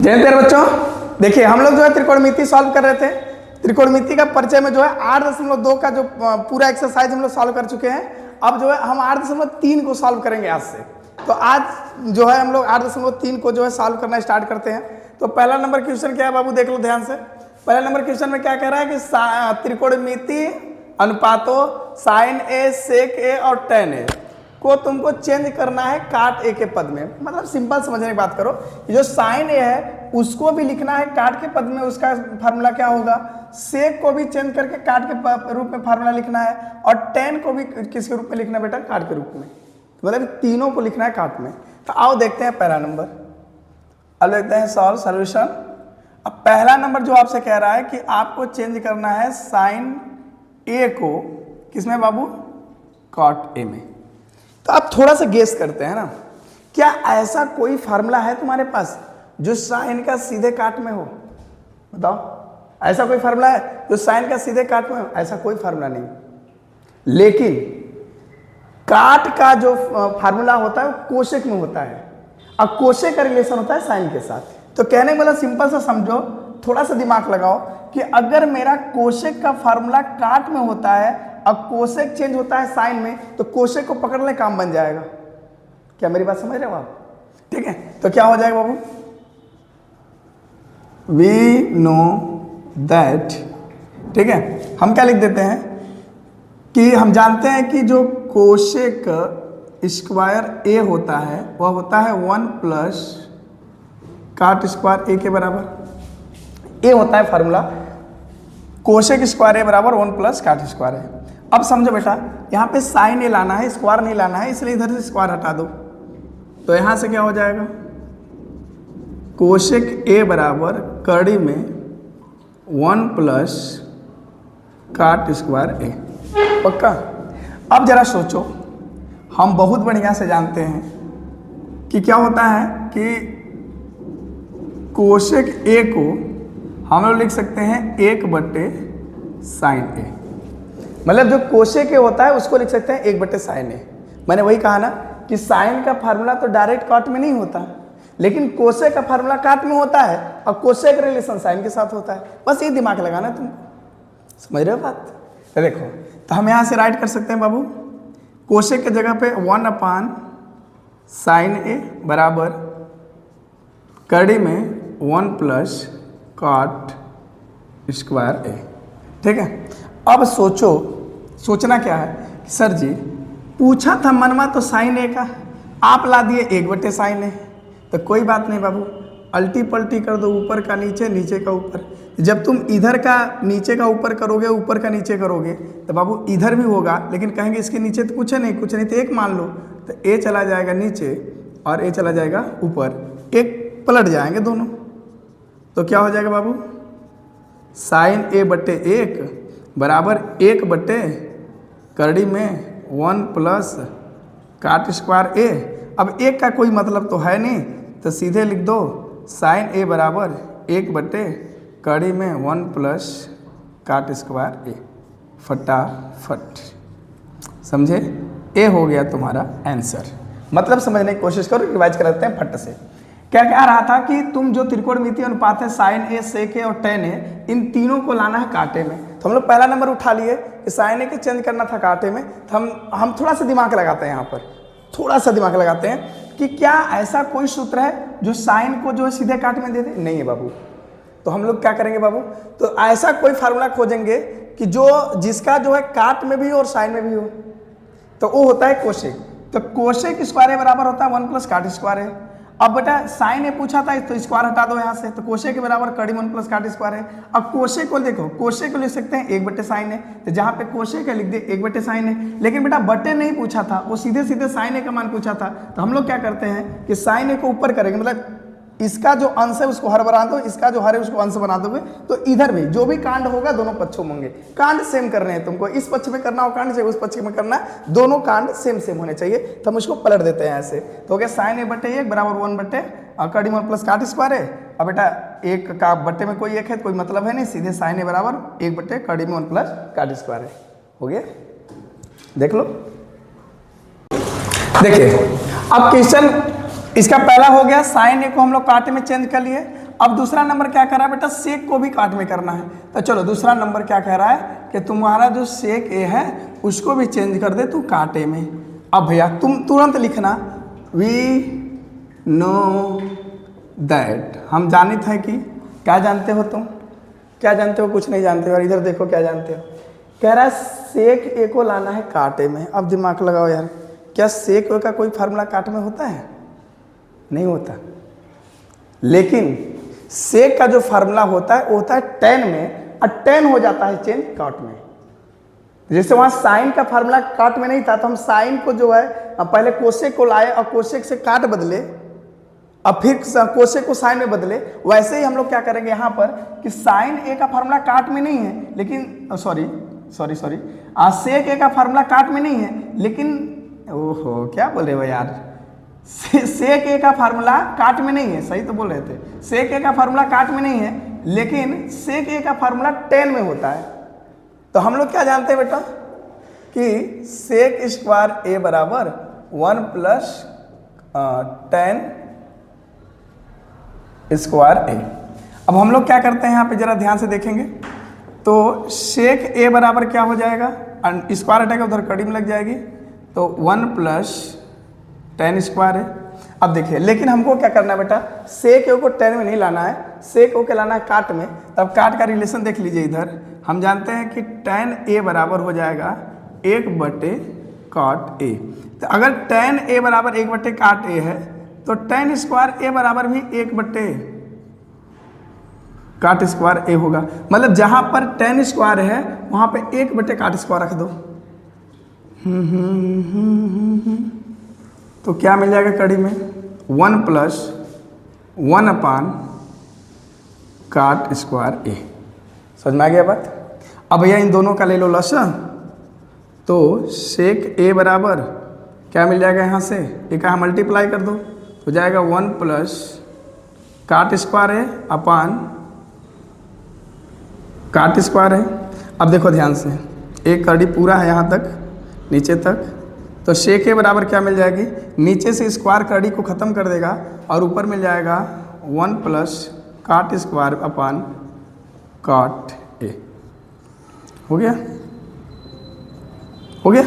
जय प्यारे बच्चों, देखिए हम लोग जो है त्रिकोणमिति सॉल्व कर रहे थे। त्रिकोणमिति का परिचय में जो है 8.2 का जो पूरा एक्सरसाइज हम लोग सॉल्व कर चुके हैं। अब जो है हम 8.3 को सॉल्व करेंगे आज से। तो आज जो है हम लोग 8.3 को जो है सॉल्व करना स्टार्ट करते हैं। तो पहला नंबर क्वेश्चन क्या है बाबू, देख लो ध्यान से। पहला नंबर क्वेश्चन में क्या कह रहा है कि त्रिकोणमिति अनुपातों साइन ए, सेक ए और टेन ए को तुमको चेंज करना है काट ए के पद में। मतलब सिंपल समझने की बात करो, जो साइन ए है उसको भी लिखना है काट के पद में, उसका फार्मूला क्या होगा। सेक को भी चेंज करके काट के रूप में फार्मूला लिखना है, और टेन को भी किसके रूप में लिखना है बेटा, काट के रूप में। मतलब तीनों को लिखना है काट में। तो आओ देखते हैं पहला नंबर। अब देखते हैं सॉल्व सॉल्यूशन। अब पहला नंबर जो आपसे कह रहा है कि आपको चेंज करना है साइन ए को किसमें बाबू, कॉट ए में। तो आप थोड़ा सा गेस करते हैं ना, क्या ऐसा कोई फार्मूला है तुम्हारे पास जो साइन का सीधे काट में हो। बताओ, ऐसा कोई फार्मूला है जो साइन का सीधे काट में हो? ऐसा कोई फार्मूला नहीं। लेकिन काट का जो फार्मूला होता है वो कोशेक में होता है, और कोशेक का रिलेशन होता है साइन के साथ। तो कहने वाला सिंपल सा समझो, थोड़ा सा दिमाग लगाओ कि अगर मेरा कोशेक का फार्मूला काट में होता है, अब कोशेक चेंज होता है साइन में, तो कोशेक को पकड़ने काम बन जाएगा। क्या मेरी बात समझ रहे हो आप? ठीक है, तो क्या हो जाएगा बाबू, वी नो दैट। ठीक है, हम क्या लिख देते हैं कि हम जानते हैं कि जो कोशेक स्क्वायर ए होता है वह होता है 1 प्लस काट स्क्वायर ए के बराबर। ए होता है फार्मूला, कोशेक स्क्वायर ए बराबर 1 प्लस काट स्क्वायर ए। अब समझो बेटा, यहाँ पे साइन ए लाना है, स्क्वायर नहीं लाना है, इसलिए इधर से स्क्वायर हटा दो। तो यहाँ से क्या हो जाएगा, कोशेक ए बराबर कड़ी में 1 प्लस काट स्क्वायर ए। पक्का? अब जरा सोचो, हम बहुत बढ़िया से जानते हैं कि क्या होता है कि कोशेक ए को हम लोग लिख सकते हैं 1/साइन ए। मतलब जो कोशेक ए होता है उसको लिख सकते हैं 1/साइन ए। मैंने वही कहा ना कि साइन का फार्मूला तो डायरेक्ट काट में नहीं होता, लेकिन कोशेक का फार्मूला काट में होता है, और कोशेक का रिलेशन साइन के साथ होता है। बस ये दिमाग लगाना तुमको। समझ रहे हो बात? तो देखो, तो हम यहाँ से राइट कर सकते हैं बाबू, कोशेक के जगह पे 1/साइन ए बराबर कड़ी में 1 प्लस काट स्क्वायर ए। ठीक है, अब सोचो, सोचना क्या है कि सर जी पूछा था मनवा तो साइन ए का, आप ला दिए 1/साइन ए। तो कोई बात नहीं बाबू, अल्टी पल्टी कर दो, ऊपर का नीचे, नीचे का ऊपर। जब तुम इधर का नीचे का ऊपर करोगे, ऊपर का नीचे करोगे, तो बाबू इधर भी होगा, लेकिन कहेंगे इसके नीचे तो कुछ है नहीं, कुछ नहीं, तो एक मान लो, तो ए चला जाएगा नीचे और ए चला जाएगा ऊपर, एक पलट जाएंगे दोनों। तो क्या हो जाएगा बाबू, साइन A/1 बराबर 1/कड़ी में 1 प्लस काट स्क्वायर ए। अब एक का कोई मतलब तो है नहीं, तो सीधे लिख दो साइन ए बराबर 1/कड़ी में 1 प्लस काट स्क्वायर ए। फटाफट समझे, ए हो गया तुम्हारा आंसर। मतलब समझने की कोशिश करो, रिवाइज कराते हैं फट से। क्या कह रहा था कि तुम जो त्रिकोणमितीय अनुपात है साइन ए, सेक ए और टेन ए, इन तीनों को लाना है कांटे में। तो हम लोग पहला नंबर उठा लिए कि साइन ए के चेंज करना था कांटे में। तो हम थोड़ा सा दिमाग लगाते हैं, यहाँ पर थोड़ा सा दिमाग लगाते हैं कि क्या ऐसा कोई सूत्र है जो साइन को जो है सीधे काट में दे दे? नहीं है बाबू। तो हम लोग क्या करेंगे बाबू, तो ऐसा कोई फार्मूला खोजेंगे कि जो जिसका जो है काट में भी हो और साइन में भी हो, तो वो होता है कोशेक। तो कोशेक स्क्वायर ए बराबर होता है 1 प्लस काट स्क्वायर ए। अब बेटा साइन ए पूछा था तो स्क्वायर हटा दो यहाँ से, तो कोशेक के बराबर कड़ी 1 प्लस काट स्क्वायर है। अब कोशेक को देखो, कोशेक को लिख सकते हैं 1/साइन ए, तो जहाँ पे कोशेक है लिख दे 1/साइन ए। लेकिन बेटा बटे नहीं पूछा था, वो सीधे सीधे साइन ए का मान पूछा था। तो हम लोग क्या करते हैं कि साइन ए को ऊपर करेंगे, मतलब इसका जो अंश है उसको हर बना दो, इसका जो हर है उसको अंश बना दोगे, तो इधर भी जो भी कांड होगा दोनों पक्षों में होंगे। कांड सेम करने हैं तुमको, इस पक्ष में करना हो कांड से, उस पक्ष में करना, दोनों कांड सेम सेम होने चाहिए। तो हम इसको पलट देते हैं ऐसे। तो हो गया साइन A/1 बराबर 1/कड़ी 1 प्लस काट स्क्वायर है। अब बेटा एक का बट्टे में कोई एक है, कोई मतलब है नहीं, सीधे साइन ए बराबर 1/कड़ी में 1 प्लस काट स्क्वायर है। हो गया, देख लो। देखिए अब क्वेश्चन इसका पहला हो गया, साइन ए को हम लोग कांटे में चेंज कर लिए। अब दूसरा नंबर क्या कह रहा है बेटा, सेक को भी काट में करना है। तो चलो दूसरा नंबर क्या कह रहा है कि तुम्हारा जो सेक ए है उसको भी चेंज कर दे तू काट ए में। अब भैया तुम तुरंत लिखना वी नो दैट, हम जानित है कि, क्या जानते हो तुम, क्या जानते हो, कुछ नहीं जानते हो। और इधर देखो क्या जानते हो, कह रहा है सेक ए को लाना है काटे में। अब दिमाग लगाओ यार, क्या सेक ए का कोई फार्मूला काट में होता है? नहीं होता। लेकिन सेक का जो फार्मूला होता है वो होता है tan में, और tan हो जाता है चेंज काट में। जैसे वहां साइन का फार्मूला काट में नहीं था, तो हम साइन को जो है पहले कोसेक को लाए और कोसेक से काट बदले, अब फिर कोसेक को साइन में बदले। वैसे ही हम लोग क्या करेंगे यहाँ पर कि साइन ए का फार्मूला काट में नहीं है, लेकिन सॉरी सेक ए का फार्मूला काट में नहीं है, लेकिन ओहो क्या बोल रहे हो यार, सेक ए का फार्मूला काट में नहीं है, सही तो बोल रहे थे, सेक ए का फार्मूला काट में नहीं है, लेकिन सेक ए का फार्मूला tan में होता है। तो हम लोग क्या जानते हैं बेटा कि सेक स्क्वायर ए बराबर 1 प्लस tan स्क्वायर ए। अब हम लोग क्या करते हैं यहाँ पे जरा ध्यान से देखेंगे, तो सेक ए बराबर क्या हो जाएगा, स्क्वायर हटेगा उधर कड़ी में लग जाएगी, तो 1 प्लस tan स्क्वायर है। अब देखिए, लेकिन हमको क्या करना है बेटा, सेक ए को tan में नहीं लाना है, सेक ओ के लाना है काट में। तब काट का रिलेशन देख लीजिए, इधर हम जानते हैं कि tan ए बराबर हो जाएगा 1/काट ए। तो अगर tan ए बराबर 1/काट ए है, तो tan स्क्वायर ए बराबर भी 1/काट स्क्वायर ए होगा। मतलब जहां पर tan स्क्वायर है वहां पे 1/काट स्क्वायर रख दो। तो क्या मिल जाएगा कड़ी में, 1 प्लस 1/काट स्क्वायर ए। समझ में आ गया बात। अब भैया इन दोनों का ले लो लसन, तो सेक ए बराबर क्या मिल जाएगा, यहाँ से एक यहाँ मल्टीप्लाई कर दो तो जाएगा 1 प्लस काट स्क्वायर है अपान काट स्क्वायर है। अब देखो ध्यान से, एक कड़ी पूरा है यहाँ तक नीचे तक, तो सेक ए बराबर क्या मिल जाएगी, नीचे से स्क्वायर कड़ी को ख़त्म कर देगा और ऊपर मिल जाएगा 1 प्लस काट स्क्वायर अपान काट ए। हो गया, हो गया।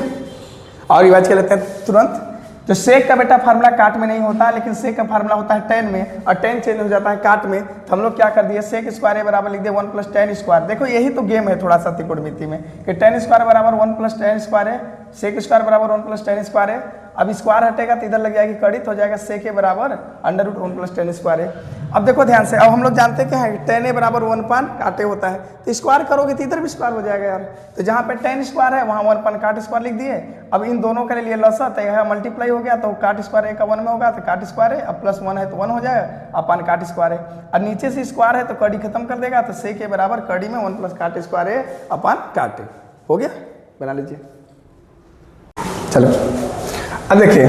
और रिवाइज कर लेते हैं तुरंत। तो सेक का बेटा फार्मूला काट में नहीं होता, लेकिन सेक का फार्मूला होता है tan में, और tan चेंज हो जाता है काट में। तो हम लोग क्या कर दिए, सेक स्क्वायर ए बराबर लिख दिए 1 प्लस tan स्क्वायर। देखो यही तो गेम है थोड़ा सा त्रिकोणमिति में, कि tan स्क्वायर बराबर 1 प्लस tan स्क्वायर है, सेक स्क्वायर बराबर 1 प्लस tan स्क्वायर है। अब स्क्वायर हटेगा तो इधर लग जाएगी कड़ी, तो हो जाएगा सेक ए बराबर √1 प्लस tan स्क्वायर है। अब देखो ध्यान से, अब हम लोग जानते हैं क्या है, tan ए बराबर 1 काट ए होता है, तो स्क्वायर करोगे तो इधर भी स्क्वायर हो जाएगा यार। तो जहाँ पे tan स्क्वायर है वहाँ 1 काट स्क्वायर लिख दिए। अब इन दोनों के लिए लसा, तो यह मल्टीप्लाई हो गया, तो काट स्क्वायर ए का 1 में होगा तो काट स्क्वायर है, अब प्लस 1 है तो 1 हो जाएगा अपन काट स्क्वायर है, और नीचे से स्क्वायर है तो कड़ी खत्म कर देगा, तो सेक ए बराबर कड़ी में 1 प्लस काट स्क्वायर है अपन काट ए। हो गया, बना लीजिए। चलो अब देखिए,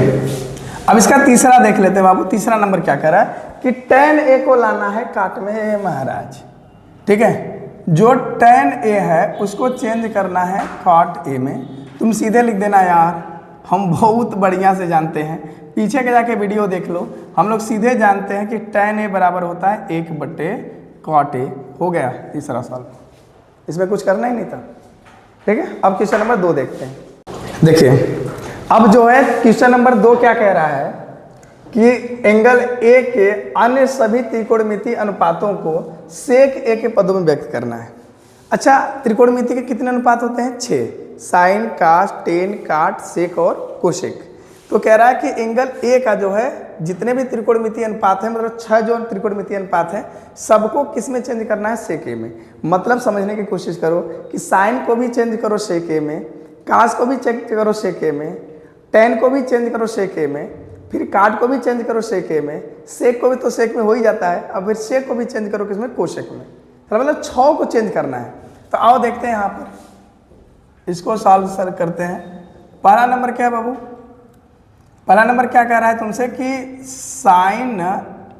अब इसका तीसरा देख लेते हैं बाबू। तीसरा नंबर क्या कह रहा है कि tan ए को लाना है काट में महाराज, ठीक है। जो tan ए है उसको चेंज करना है काट ए में। तुम सीधे लिख देना यार, हम बहुत बढ़िया से जानते हैं, पीछे के जाके वीडियो देख लो। हम लोग सीधे जानते हैं कि tan ए बराबर होता है 1/काट ए। हो गया तीसरा सवाल, इसमें कुछ करना ही नहीं था, ठीक है। अब क्वेश्चन नंबर 2 देखते हैं। देखिए अब जो है क्वेश्चन नंबर 2 क्या कह रहा है कि एंगल ए के अन्य सभी त्रिकोणमितीय अनुपातों को सेक ए के पदों में व्यक्त करना है। अच्छा, त्रिकोणमिति के कितने अनुपात होते हैं? 6, साइन, कास, टेन, काट, सेक और कोसेक। तो कह रहा है कि एंगल ए का जो है जितने भी त्रिकोणमितीय अनुपात है, मतलब 6 जो त्रिकोणमितीय अनुपात है, सबको किस में चेंज करना है? सेक ए में। मतलब समझने की कोशिश करो कि साइन को भी चेंज करो सेक ए में, कास को भी चेंज करो सेक ए में, टेन को भी चेंज करो सेक ए में, फिर काट को भी चेंज करो सेक ए में, सेक को भी तो सेक में हो ही जाता है, अब फिर सेक को भी चेंज करो किसमें? कोसेक में। तो मतलब 6 को चेंज करना है। तो आओ देखते हैं यहाँ पर, इसको सॉल्व करते हैं। पहला नंबर क्या है बाबू? पहला नंबर क्या कह रहा है तुमसे कि साइन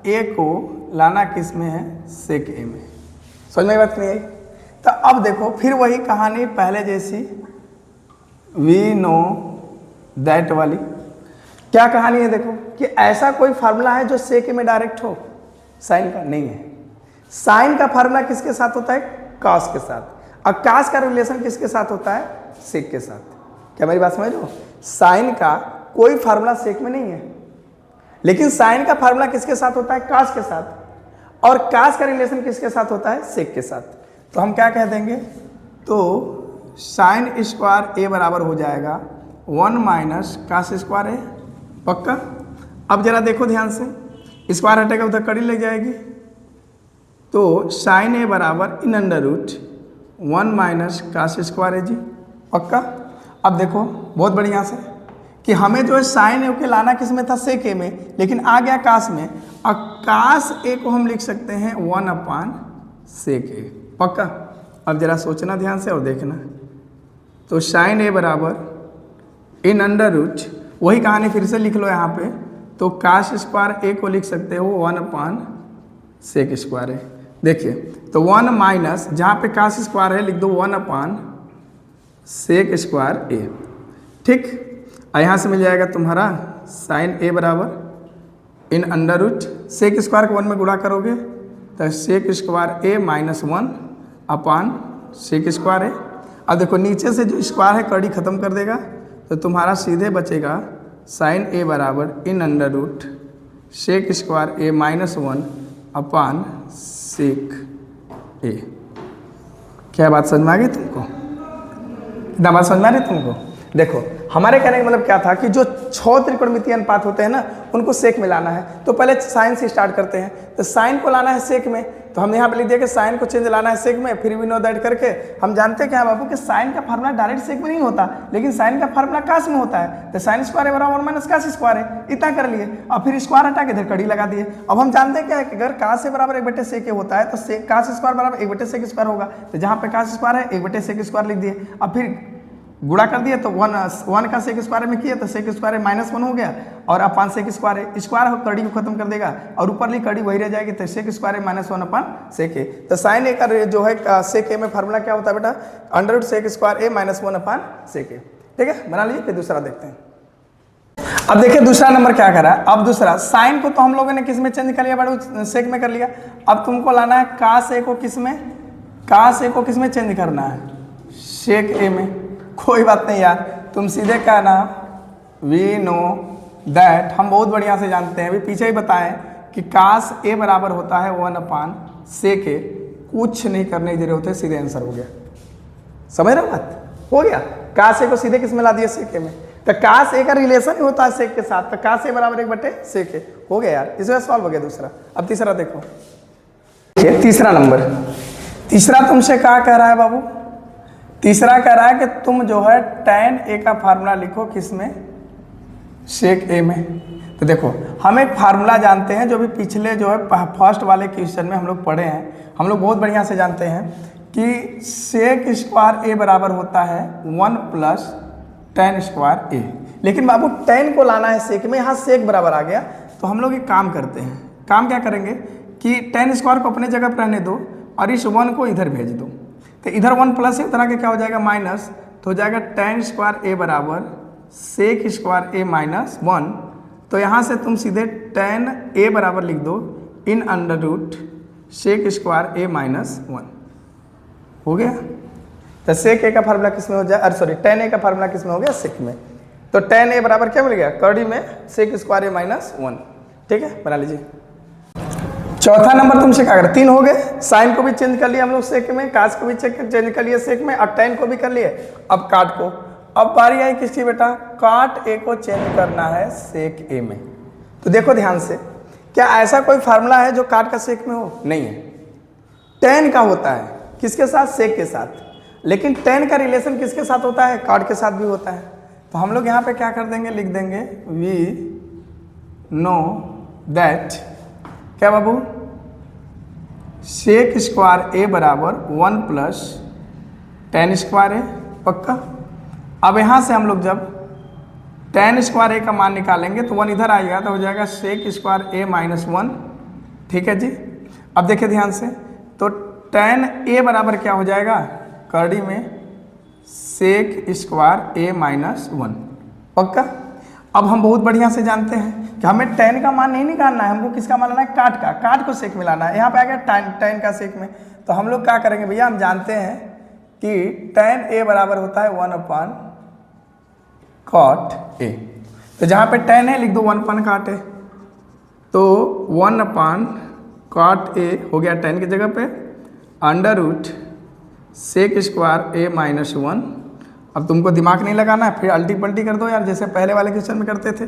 ए को लाना किस में है? सेक ए में। समझ में बात नहीं आई? तो अब देखो फिर वही कहानी पहले जैसी, वी नो दैट वाली। क्या कहानी है देखो कि ऐसा कोई फार्मूला है जो सेक में डायरेक्ट हो? साइन का नहीं है। साइन का फार्मूला किसके साथ होता है? कॉस के साथ। और कॉस का रिलेशन किसके साथ होता है? सेक के साथ। क्या मेरी बात समझ रहे हो? साइन का कोई फार्मूला सेक में नहीं है, लेकिन साइन का फार्मूला किसके साथ होता है? कॉस के साथ। और कॉस का रिलेशन किसके साथ होता है? सेक के साथ। तो हम क्या कह देंगे? तो साइन स्क्वायर ए बराबर हो जाएगा 1 माइनस कॉस स्क्वायर ए। पक्का? अब जरा देखो ध्यान से, स्क्वायर हटेगा उधर कड़ी लग जाएगी। तो साइन ए बराबर इन under root 1 minus cos square A जी। पक्का? अब देखो बहुत बढ़िया से कि हमें जो है साइन ए के लाना किस में था? सेक ए में, लेकिन आ गया कॉस में। और कॉस ए को हम लिख सकते हैं 1 अपान सेक ए। पक्का? अब जरा सोचना ध्यान से और देखना। तो साइन ए बराबर इन अंडर रूट, वही कहानी फिर से लिख लो यहाँ पे। तो कॉस स्क्वायर ए को लिख सकते हो 1 अपान सेक स्क्वायर ए। देखिए तो 1 माइनस, जहाँ पे कॉस स्क्वायर है लिख दो 1 अपान सेक स्क्वायर ए। ठीक? और यहाँ से मिल जाएगा तुम्हारा साइन ए बराबर इन अंडर रूट, सेक स्क्वायर को 1 में गुणा करोगे तो sec square A minus 1 upon sec square A. अब देखो नीचे से जो स्क्वायर है कड़ी खत्म कर देगा, तो तुम्हारा सीधे बचेगा साइन ए बराबर इन under root sec square A minus 1 upon sec A. क्या बात समझ में आ गई तुमको? इतना बात समझ में आ रही तुमको? देखो हमारे कहने का मतलब क्या था कि जो 6 त्रिकोणमितीय अनुपात होते हैं ना, उनको सेक में लाना है। तो पहले साइन से स्टार्ट करते हैं। तो साइन को लाना है सेक में, तो हमने यहाँ पे लिख दिया कि साइन को चेंज लाना है सेक में। फिर भी नो दैट करके हम जानते हैं क्या बाबू कि साइन का फार्मूला डायरेक्ट सेक में नहीं होता, लेकिन साइन का फार्मूला कॉस में होता है। तो साइन स्क्वायर बराबर 1 माइनस कॉस स्क्वायर है, इतना कर लिए। और फिर स्क्वायर हटा के इधर कड़ी लगा दिए। अब हम जानते हैं क्या है कि अगर कॉस से बराबर 1/सेक होता है, तो कॉस स्क्वायर बराबर 1/सेक स्क्वायर होगा। तो जहाँ पे कॉस स्क्वायर है 1/सेक स्क्वायर लिख दिए। अब फिर गुणा कर दिए तो 1 का सेक स्क्वायर में किया तो सेक स्क्वायर माइनस 1 हो गया, और अपान सेक स्क्वायर है। स्क्वायर कड़ी को खत्म कर देगा और ऊपर ली कड़ी वही रह जाएगी। तो sec square minus 1 upon sec ए। तो साइन ए का जो है सेक ए में फार्मूला क्या होता है बेटा? Under root sec square A minus 1 upon sec ए। ठीक है, बना लीजिए। फिर दूसरा देखते हैं। अब देखिए दूसरा नंबर क्या करा। अब दूसरा साइन को तो हम लोगों ने किस में चेंज कर लिया बड़ा? सेक में कर लिया। अब तुमको लाना है कॉस ए को किस में? कॉस ए को किस में चेंज करना है? सेक ए में। कोई बात नहीं यार, तुम सीधे कहना वी नो दैट, हम बहुत बढ़िया से जानते हैं, अभी पीछे ही बताएं कि कॉस ए बराबर होता है 1 अपान सेक ए। कुछ नहीं करने की जरूरत है, सीधे आंसर हो गया। समझ रहे हो बात? हो गया। कॉस ए को सीधे किस में ला दिया? सेक ए में। तो कॉस ए का रिलेशन ही होता है सेक के साथ। तो कॉस ए बराबर 1/सेक ए हो गया यार। इसमें सॉल्व हो गया दूसरा। अब तीसरा देखो। तीसरा नंबर, तीसरा तुमसे क्या कह रहा है बाबू? तीसरा कह रहा है कि तुम जो है tan ए का फार्मूला लिखो किस में? सेक ए में। तो देखो हम एक फार्मूला जानते हैं जो भी पिछले जो है फर्स्ट वाले क्वेश्चन में हम लोग पढ़े हैं। हम लोग बहुत बढ़िया से जानते हैं कि सेक स्क्वायर ए बराबर होता है 1 प्लस tan स्क्वायर ए। लेकिन बाबू tan को लाना है सेक में, यहाँ सेक बराबर आ गया। तो हम लोग एक काम करते हैं। काम क्या करेंगे कि tan स्क्वायर को अपने जगह पर रहने दो और इस 1 को इधर भेज दो। तो इधर 1 प्लस है, उधर आके क्या हो जाएगा? माइनस। तो हो जाएगा tan स्क्वायर ए बराबर सेक स्क्वायर ए माइनस 1। तो यहाँ से तुम सीधे tan ए बराबर लिख दो in under root sec square A minus 1। हो गया। तो सेक ए का फार्मूला किस में हो जाए? अरे सॉरी, tan ए का फार्मूला किस में हो गया? सेक में। तो tan ए बराबर क्या मिल गया? कड़ी में सेक स्क्वायर ए माइनस 1। ठीक है, बना लीजिए। चौथा नंबर तुमसे क्या कर? 3 हो गए। साइन को भी चेंज कर लिया हम लोग सेक में, कॉस को भी चेंज कर लिया सेक में, और tan को भी कर लिए। अब काट को। अब बारी आई किसकी बेटा? काट ए को चेंज करना है सेक ए में। तो देखो ध्यान से, क्या ऐसा कोई फार्मूला है जो काट का सेक में हो? नहीं है। tan का होता है किसके साथ? सेक के साथ। लेकिन tan का रिलेशन किसके साथ होता है? काट के साथ भी होता है। तो हम लोग यहाँ पे क्या कर देंगे? लिख देंगे वी नो दैट, क्या बाबू? सेक स्क्वायर ए बराबर 1 प्लस tan स्क्वायर ए। पक्का? अब यहाँ से हम लोग जब tan स्क्वायर ए का मान निकालेंगे तो 1 इधर आएगा, तो हो जाएगा सेक स्क्वायर ए माइनस 1। ठीक है जी। अब देखिए ध्यान से, तो tan ए बराबर क्या हो जाएगा? कड़ी में सेक स्क्वायर ए माइनस 1। पक्का? अब हम बहुत बढ़िया से जानते हैं कि हमें tan का मान नहीं निकालना है, हमको किसका मान लाना है, काट का। काट को सेक में लाना है। यहाँ पे आ गया tan का सेक में, तो हम लोग क्या करेंगे भैया, हम जानते हैं कि tan a बराबर होता है 1/cot a। तो जहाँ पे tan है लिख दो 1/cot a, तो 1/cot a हो गया tan की जगह पे, √ सेक स्क्वायर a - 1। अब तुमको दिमाग नहीं लगाना है, फिर अल्टी पल्टी कर दो यार, जैसे पहले वाले क्वेश्चन में करते थे।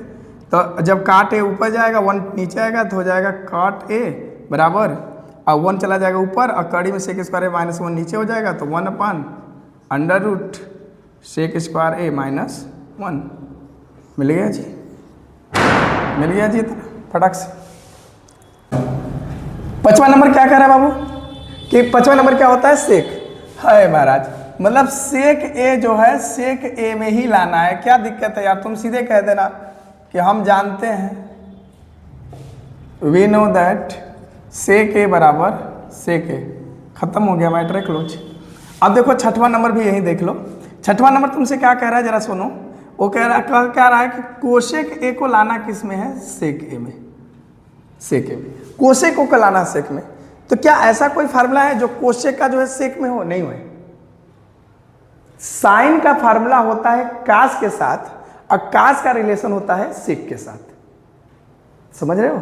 तो जब काट ए ऊपर जाएगा 1 नीचे आएगा तो हो जाएगा cot a बराबर, और 1 चला जाएगा ऊपर और कड़ी में सेक स्क्वायर a - 1 नीचे हो जाएगा, तो 1/√ सेक स्क्वायर a - 1। मिल गया जी, मिल गया जी, फटाक से। 5वां नंबर क्या कह रहा है बाबू कि 5वां नंबर क्या होता है, सेक है महाराज, मतलब सेक ए जो है सेक ए में ही लाना है। क्या दिक्कत है यार, तुम सीधे कह देना कि हम जानते हैं, वी नो दैट सेक ए बराबर सेक ए, खत्म हो गया मैटर क्लोज। अब देखो 6वां नंबर भी यही देख लो। 6वां नंबर तुमसे क्या कह रहा है जरा सुनो, वो कह रहा है कि कोशेक ए को लाना किस में है, सेक ए में। सेक ए में कोशेक ओ को लाना सेक में, तो क्या ऐसा कोई फार्मूला है जो कोशेक का जो है सेक में हो, नहीं हो। साइन का फार्मूला होता है कास के साथ और कास का रिलेशन होता है सेक के साथ, समझ रहे हो।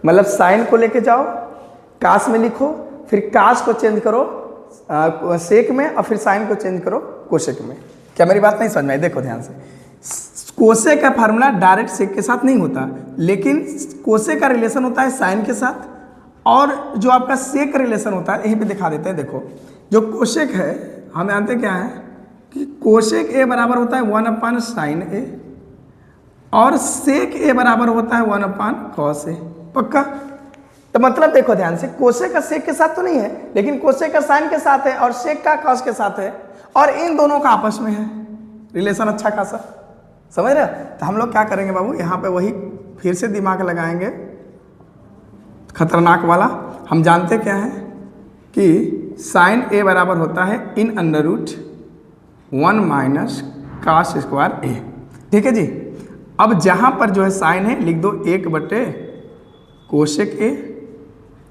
मतलब साइन को लेके जाओ कास में लिखो, फिर कास को चेंज करो सेक में, और फिर साइन को चेंज करो कोशेक में। क्या मेरी बात नहीं समझ में आई, देखो ध्यान से। कोशेक का फार्मूला डायरेक्ट सेक के साथ नहीं होता, लेकिन कोशेक का रिलेशन होता है साइन के साथ, और जो आपका सेक का रिलेशन होता है यहीं पे दिखा देते हैं। देखो जो कोशेक है हम जानते क्या है कि कोशेक ए बराबर होता है 1/sin a, और सेक ए बराबर होता है 1/cos a। पक्का। तो मतलब देखो ध्यान से, कोशेक का सेक के साथ तो नहीं है, लेकिन कोशेक का साइन के साथ है और सेक का कॉस के साथ है, और इन दोनों का आपस में है रिलेशन अच्छा खासा, समझ रहे हो। तो हम लोग क्या करेंगे बाबू, यहाँ पे वही फिर से दिमाग लगाएंगे खतरनाक वाला। हम जानते क्या है कि साइन ए बराबर होता है इन √1 - cos स्क्वायर ए, ठीक है जी। अब जहाँ पर जो है साइन है लिख दो 1/कोशेक ए,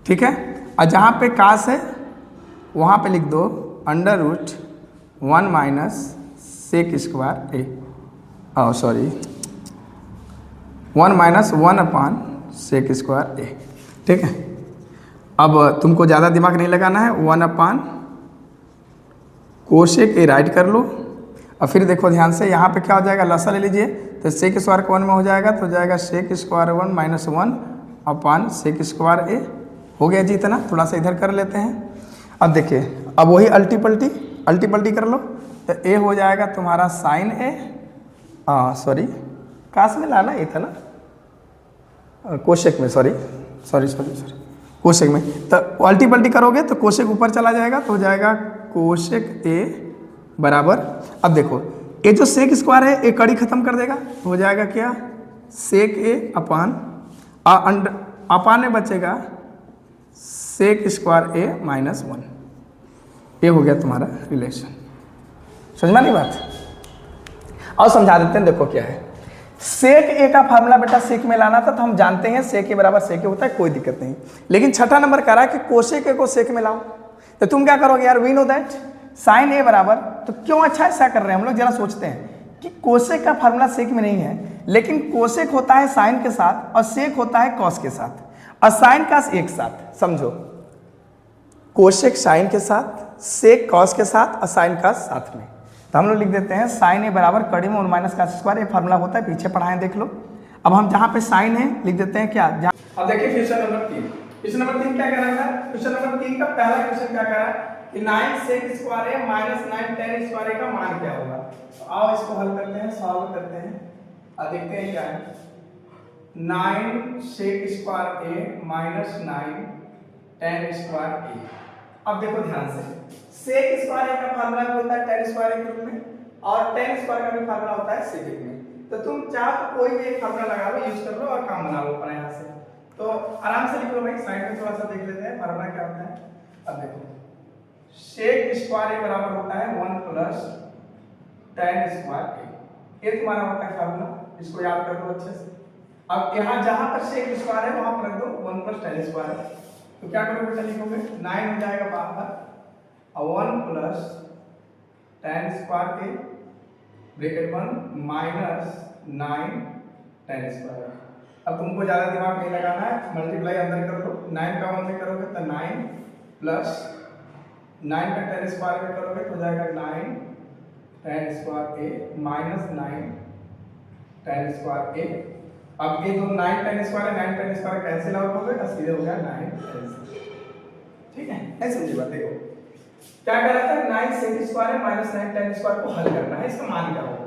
ठीक है, और जहाँ पे कास है वहाँ पे लिख दो √1 - सेक स्क्वायर ए, सॉरी 1 - सेक स्क्वायर ए, ठीक है। अब तुमको ज़्यादा दिमाग नहीं लगाना है, 1/कोशेक ए राइट कर लो, और फिर देखो ध्यान से यहाँ पे क्या हो जाएगा, लसा ले लीजिए, तो सेक स्क्वायर को 1 में हो जाएगा, तो हो जाएगा सेक स्क्वायर 1 - 1 सेक स्क्वायर ए। हो गया जी इतना, थोड़ा सा इधर कर लेते हैं। अब देखिए, अब वही अल्टी पल्टी कर लो, तो ए हो जाएगा तुम्हारा साइन ए, सॉरी कास में लाना ये था ना, कोशेक में, सॉरी कोशेक में। तो अल्टी पल्टी करोगे तो कोशेक ऊपर चला जाएगा, तो हो जाएगा कोशेक ए बराबर। अब देखो ये जो सेक स्क्वायर है ये कड़ी खत्म कर देगा, तो हो जाएगा क्या, सेक ए अपान में बचेगा सेक स्क्वायर ए -1। ये हो गया तुम्हारा रिलेशन। समझ में नहीं बात, और समझा देते हैं। देखो क्या है, सेक ए का फार्मूला बेटा सेक में लाना था, तो हम जानते हैं सेक ए बराबर सेक ए होता है, कोई दिक्कत नहीं। लेकिन 6वां नंबर कह रहा है कि कोशेक ए को सेक में लाओ, तो तुम क्या करोगे यार, we know that sine A बराबर, तो क्यों अच्छा ऐसा कर रहे हैं हम लोग, जरा सोचते हैं कि कोशेक का फार्मूला सेक में नहीं है, लेकिन कोशेक होता है साइन के साथ और सेक होता है कॉस के साथ, और साइन का एक साथ, समझो कोशेक साइन के साथ, सेक कॉस के साथ और साइन का साथ में। तो हम लोग लिख देते हैं साइन ए बराबर कड़ी में 1 - cos स्क्वायर, ये फार्मूला होता है, पीछे पढ़ाएं देख लो। अब हम जहाँ पे साइन है लिख देते हैं क्या, अब देखिए क्वेश्चन नंबर 3। क्वेश्चन नंबर 3 क्या कह रहा है, क्वेश्चन नंबर 3 का पहला क्वेश्चन क्या कह रहा है कि 9 सेक square A -9 tan square A का मान क्या होगा। तो आओ इसको हल करते हैं, सॉल्व करते हैं और देखते हैं क्या है। 9 सेक square A -9 tan square A. अब देखो ध्यान से, सेक स्क्वायर ए का फार्मूला होता है tan स्क्वायर ए के रूप में, और tan स्क्वायर का भी फार्मूला होता है सेक ए में। तो तुम चाहो तो कोई भी एक फार्मूला लगा लो, यूज कर लो और काम बना लो अपना यहाँ से। तो आराम से लिख लो भाई, साइड में थोड़ा सा देख लेते हैं फार्मूला क्या होता है। अब देखो सेक स्क्वायर ए बराबर होता है 1 + tan स्क्वायर ए, ये तुम्हारा होता है फार्मूला। इसको याद कर लो अच्छे से। अब यहाँ जहां पर sec स्क्वायर है वहां पर रख दो 1 प्लस tan स्क्वायर है, तो क्या करोगे बेटा, लिखोगे 9 हो जाएगा बाहर और 1 प्लस tan स्क्वायर के ब्रैकेट 1 माइनस 9 tan स्क्वायर। अब तुमको ज्यादा दिमाग नहीं लगाना है, मल्टीप्लाई अंदर कर दो, 9 का 1 में करोगे तो 9 प्लस 9 का tan स्क्वायर में करोगे तो हो जाएगा 9 tan square a minus 9 tan square a। अब ये दो 9 tan स्क्वायर है, 9 tan स्क्वायर कैंसिल आउट हो गए तो सीधे हो गया 9 tan स्क्वायर। ठीक है, ऐसे समझिए बात। देखो क्या कर रहा था, 9 sec स्क्वायर है माइनस 9 tan स्क्वायर को हल करना है, इसका मान क्या होगा।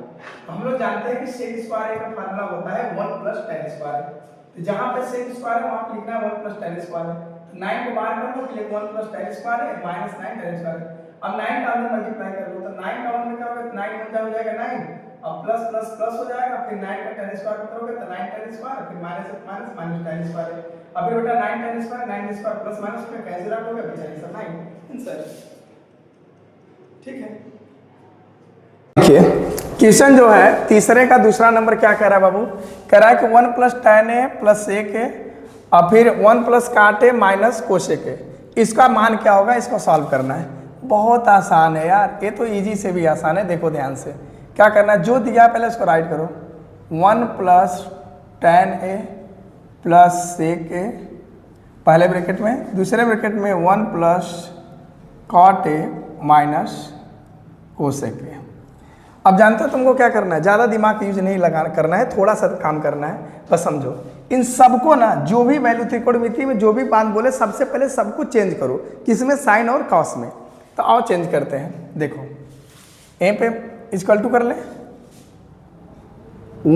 तो हम लोग जानते हैं कि sec स्क्वायर का फार्मूला होता है 1 प्लस tan स्क्वायर। तो जहां पे sec स्क्वायर है वहां पे लिखना है 1 प्लस tan स्क्वायर है, तो 9 को बाहर कर लो तो लिख 1 प्लस tan स्क्वायर है माइनस 9 tan स्क्वायर। अब 9 का अंदर मल्टीप्लाई कर लो तो 9 का 1 में क्या होगा, 9 हो जाएगा 9, अब प्लस प्लस प्लस हो जाएगा, फिर 9 का tan स्क्वायर करोगे तो 9 tan स्क्वायर, फिर minus minus minus tan square. अब फिर बेटा 9 tan square 9 square plus minus में कैंसिल आउट हो गया, बेचारी सब 9 आंसर। ठीक है, देखिए क्वेश्चन जो है तीसरे का दूसरा नंबर क्या कह रहा है बाबू, कह रहा है कि 1 plus tan a plus sec a और फिर 1 plus cot a minus cosec a, इसका मान क्या होगा, इसको सॉल्व करना है। बहुत आसान है यार, ये तो इजी से भी आसान है। देखो ध्यान से क्या करना है, जो दिया पहले उसको राइट करो, 1 plus tan a plus sec a पहले ब्रैकेट में, दूसरे ब्रैकेट में 1 plus cot a minus cosec a। अब जानते हो तुमको क्या करना है, ज़्यादा दिमाग यूज नहीं लगाना करना है, थोड़ा सा काम करना है, बस समझो इन सबको ना, जो भी वैल्यू त्रिकोणमिति में जो भी बात बोले सबसे पहले सबको चेंज करो, किसमें, साइन और कॉस में। तो आओ चेंज करते हैं। देखो यहीं पे इक्वल टू कर ले,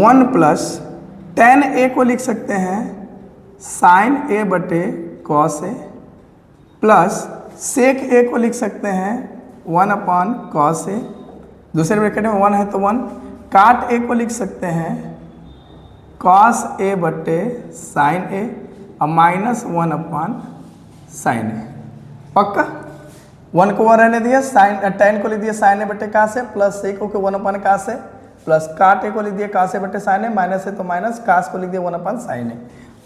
1 प्लस tan a को लिख सकते हैं साइन a बटे cos a plus sec a को लिख सकते हैं 1 अपॉन कॉस a, दूसरे ब्रैकेट में 1 है तो 1, cot a को लिख सकते हैं cos a बटे साइन a और माइनस 1 अपॉन साइन a। पक्का 1 को 1 रहने दिया, साइन tan को लिख दिया साइन a बटे cos a प्लस sec को 1 upon cos a plus cot a को लिख दिया cos a बटे साइन a माइनस है तो माइनस cos को लिख दिया 1 अपॉन साइन a।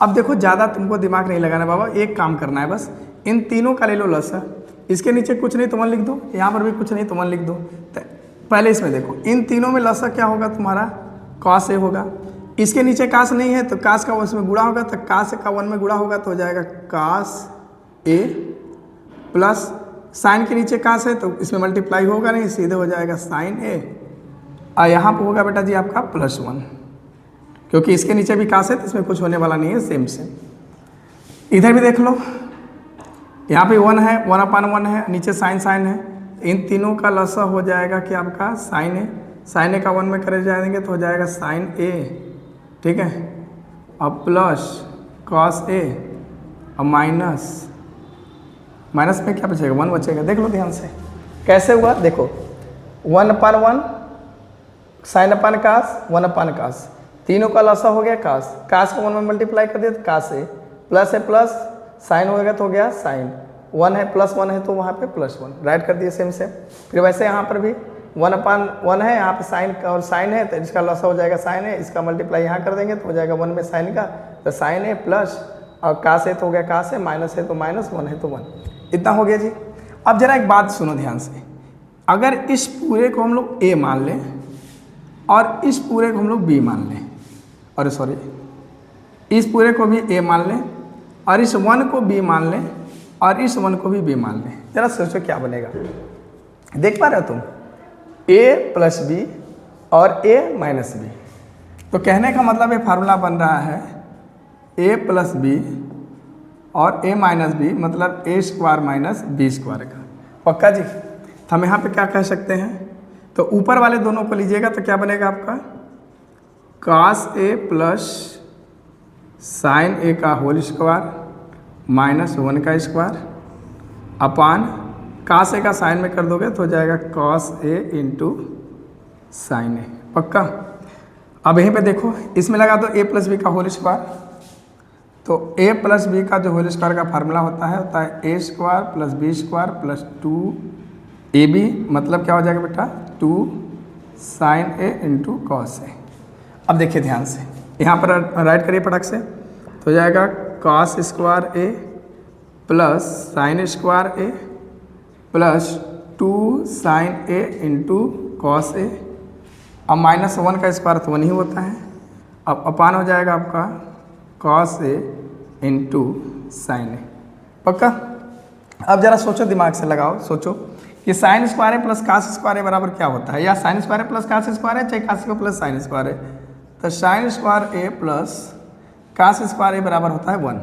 अब देखो ज़्यादा तुमको दिमाग नहीं लगाना बाबा, एक काम करना है बस, इन तीनों का ले लो लसा, इसके नीचे कुछ नहीं तो 1 लिख दो, यहाँ पर भी कुछ नहीं तो 1 लिख दो। पहले इसमें देखो इन तीनों में लसा क्या होगा तुम्हारा, cos a होगा, इसके नीचे cos नहीं है तो cos का उसमें गुणा होगा, तो cos का 1 में गुणा होगा तो हो जाएगा cos a प्लस साइन के नीचे cos है तो इसमें मल्टीप्लाई होगा नहीं, सीधे हो जाएगा साइन a और यहाँ पर होगा बेटा जी आपका +1, क्योंकि इसके नीचे भी cos है तो इसमें कुछ होने वाला नहीं है, सेम सेम। इधर भी देख लो, यहाँ पे 1 है, 1 अपॉन 1 है, नीचे साइन साइन है, इन तीनों का लसा हो जाएगा कि आपका साइन ए, साइन ए का 1 में करे जाएंगे तो हो जाएगा साइन ए, ठीक है, और प्लस कॉस ए और माइनस माइनस में क्या बचेगा, 1 बचेगा। देख लो ध्यान से कैसे हुआ, देखो 1 अपॉन 1 साइन अपॉन कास 1 अपॉन कास, तीनों का लसा हो गया कास, कास को 1 में मल्टीप्लाई कर दिया तो कास ए, प्लस है प्लस, साइन हो गया तो हो गया साइन, 1 है प्लस 1 है तो वहाँ पे +1 राइट कर दिए सेम सेम। फिर वैसे यहाँ पर भी 1 अपॉन 1 है, यहाँ पे साइन और साइन है तो इसका लसा हो जाएगा साइन है, इसका मल्टीप्लाई यहाँ कर देंगे तो हो जाएगा 1 में साइन का, तो साइन है प्लस और कास है तो हो गया कास है, माइनस है तो माइनस, 1 है तो 1, इतना हो गया जी। अब जरा एक बात सुनो ध्यान से, अगर इस पूरे को हम लोग a मान लें और इस पूरे को हम लोग b मान लें, और सॉरी इस पूरे को भी a मान लें और इस 1 को b मान लें और इस 1 को भी b मान लें, जरा सोचो क्या बनेगा। देख पा रहे हो तुम, a प्लस b और a माइनस b, तो कहने का मतलब ये फार्मूला बन रहा है a प्लस b और a माइनस b मतलब a square minus b square का। पक्का जी, हम यहाँ पे क्या कह सकते हैं, तो ऊपर वाले दोनों को लीजिएगा तो क्या बनेगा आपका cos a प्लस साइन a का होल स्क्वायर माइनस 1 का स्क्वायर अपान cos a का साइन में कर दोगे तो हो जाएगा cos a into sine a। पक्का। अब यहीं पे देखो इसमें लगा दो a प्लस बी का होल स्क्वायर, तो a प्लस बी का जो होल स्क्वायर का फार्मूला होता है a square plus B square plus 2ab, मतलब क्या हो जाएगा बेटा 2 sine a into cos a। अब देखिए ध्यान से, यहाँ पर राइट करिए फटक से, तो हो जाएगा cos square A plus sine square A plus 2 sine A into cos A. अब -1 का स्क्वायर तो 1 ही होता है। अब अपान हो जाएगा आपका कॉस ए इंटू साइन ए। पक्का? अब जरा सोचो, दिमाग से लगाओ, सोचो कि sine square A plus cos square ए बराबर क्या होता है, या sign square A plus cos square है, चाहे कास को प्लस साइन स्क्वायर है। तो sine square A plus cos square ए बराबर होता है 1।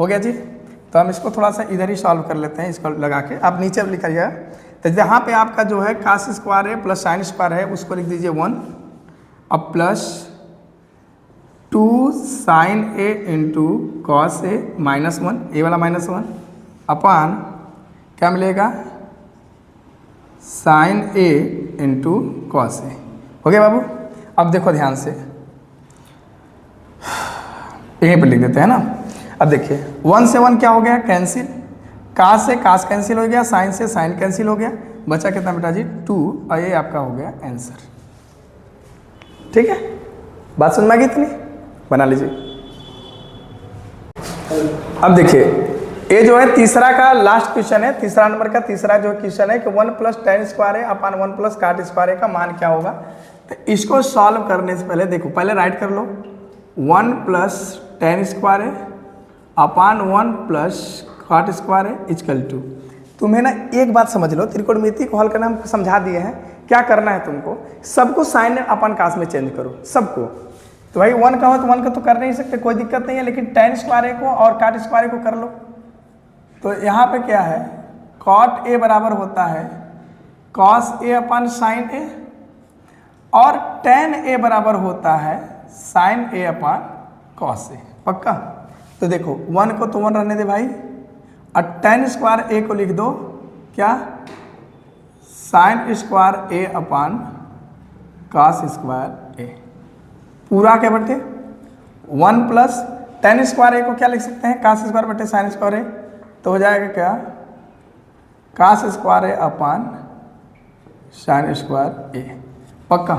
हो गया जी। तो हम इसको थोड़ा सा इधर ही सॉल्व कर लेते हैं, इसको लगा के। आप नीचे लिखिएगा, तो जहाँ पे आपका जो है कास square A plus sine square है उसको लिख दीजिए 1। अब plus 2 sine A into cos A -1, ए वाला -1 अपान क्या मिलेगा sign A into cos A. हो गया बाबू? अब देखो ध्यान से, यहीं पर लिख देते हैं ना। अब देखिए 1 से 1 क्या हो गया, कैंसिल। कास से कास कैंसिल हो गया, साइन से साइन कैंसिल हो गया, बचा कितना बेटा जी 2, और ये आपका हो गया आंसर। ठीक है, बात समझ में आ गई इतनी? बना लीजिए। अब देखिए ये जो है तीसरा का लास्ट क्वेश्चन है, तीसरा नंबर का तीसरा जो क्वेश्चन है कि 1 plus tan square A upon 1 plus cot square A का मान क्या होगा। तो इसको सॉल्व करने से पहले देखो, पहले राइट कर लो 1 plus tan square A upon 1 plus cot square A equal to. तुम्हें ना एक बात समझ लो, त्रिकोणमिति को हल करना हम समझा दिए हैं। क्या करना है तुमको, सबको साइन अपन कास में चेंज करो, सबको। तो भाई 1 का हो तो 1 का तो कर नहीं सकते, कोई दिक्कत नहीं है, लेकिन tan स्क्वायर ए को और काट स्क्वायर ए को कर लो। तो यहाँ पे क्या है, कॉट ए बराबर होता है कॉस ए अपन साइन ए, और tan ए बराबर होता है sign A upon cos A. पक्का? तो देखो 1 को तो 1 रहने दे भाई, और tan स्क्वायर ए को लिख दो क्या, साइन स्क्वायर ए अपन कॉस स्क्वायर ए, पूरा क्या बटे 1 प्लस tan स्क्वायर ए को क्या लिख सकते हैं, कास स्क्वायर बटे साइन स्क्वायर ए। तो हो जाएगा क्या, कास स्क्वायर ए अपन साइन स्क्वायर ए। पक्का?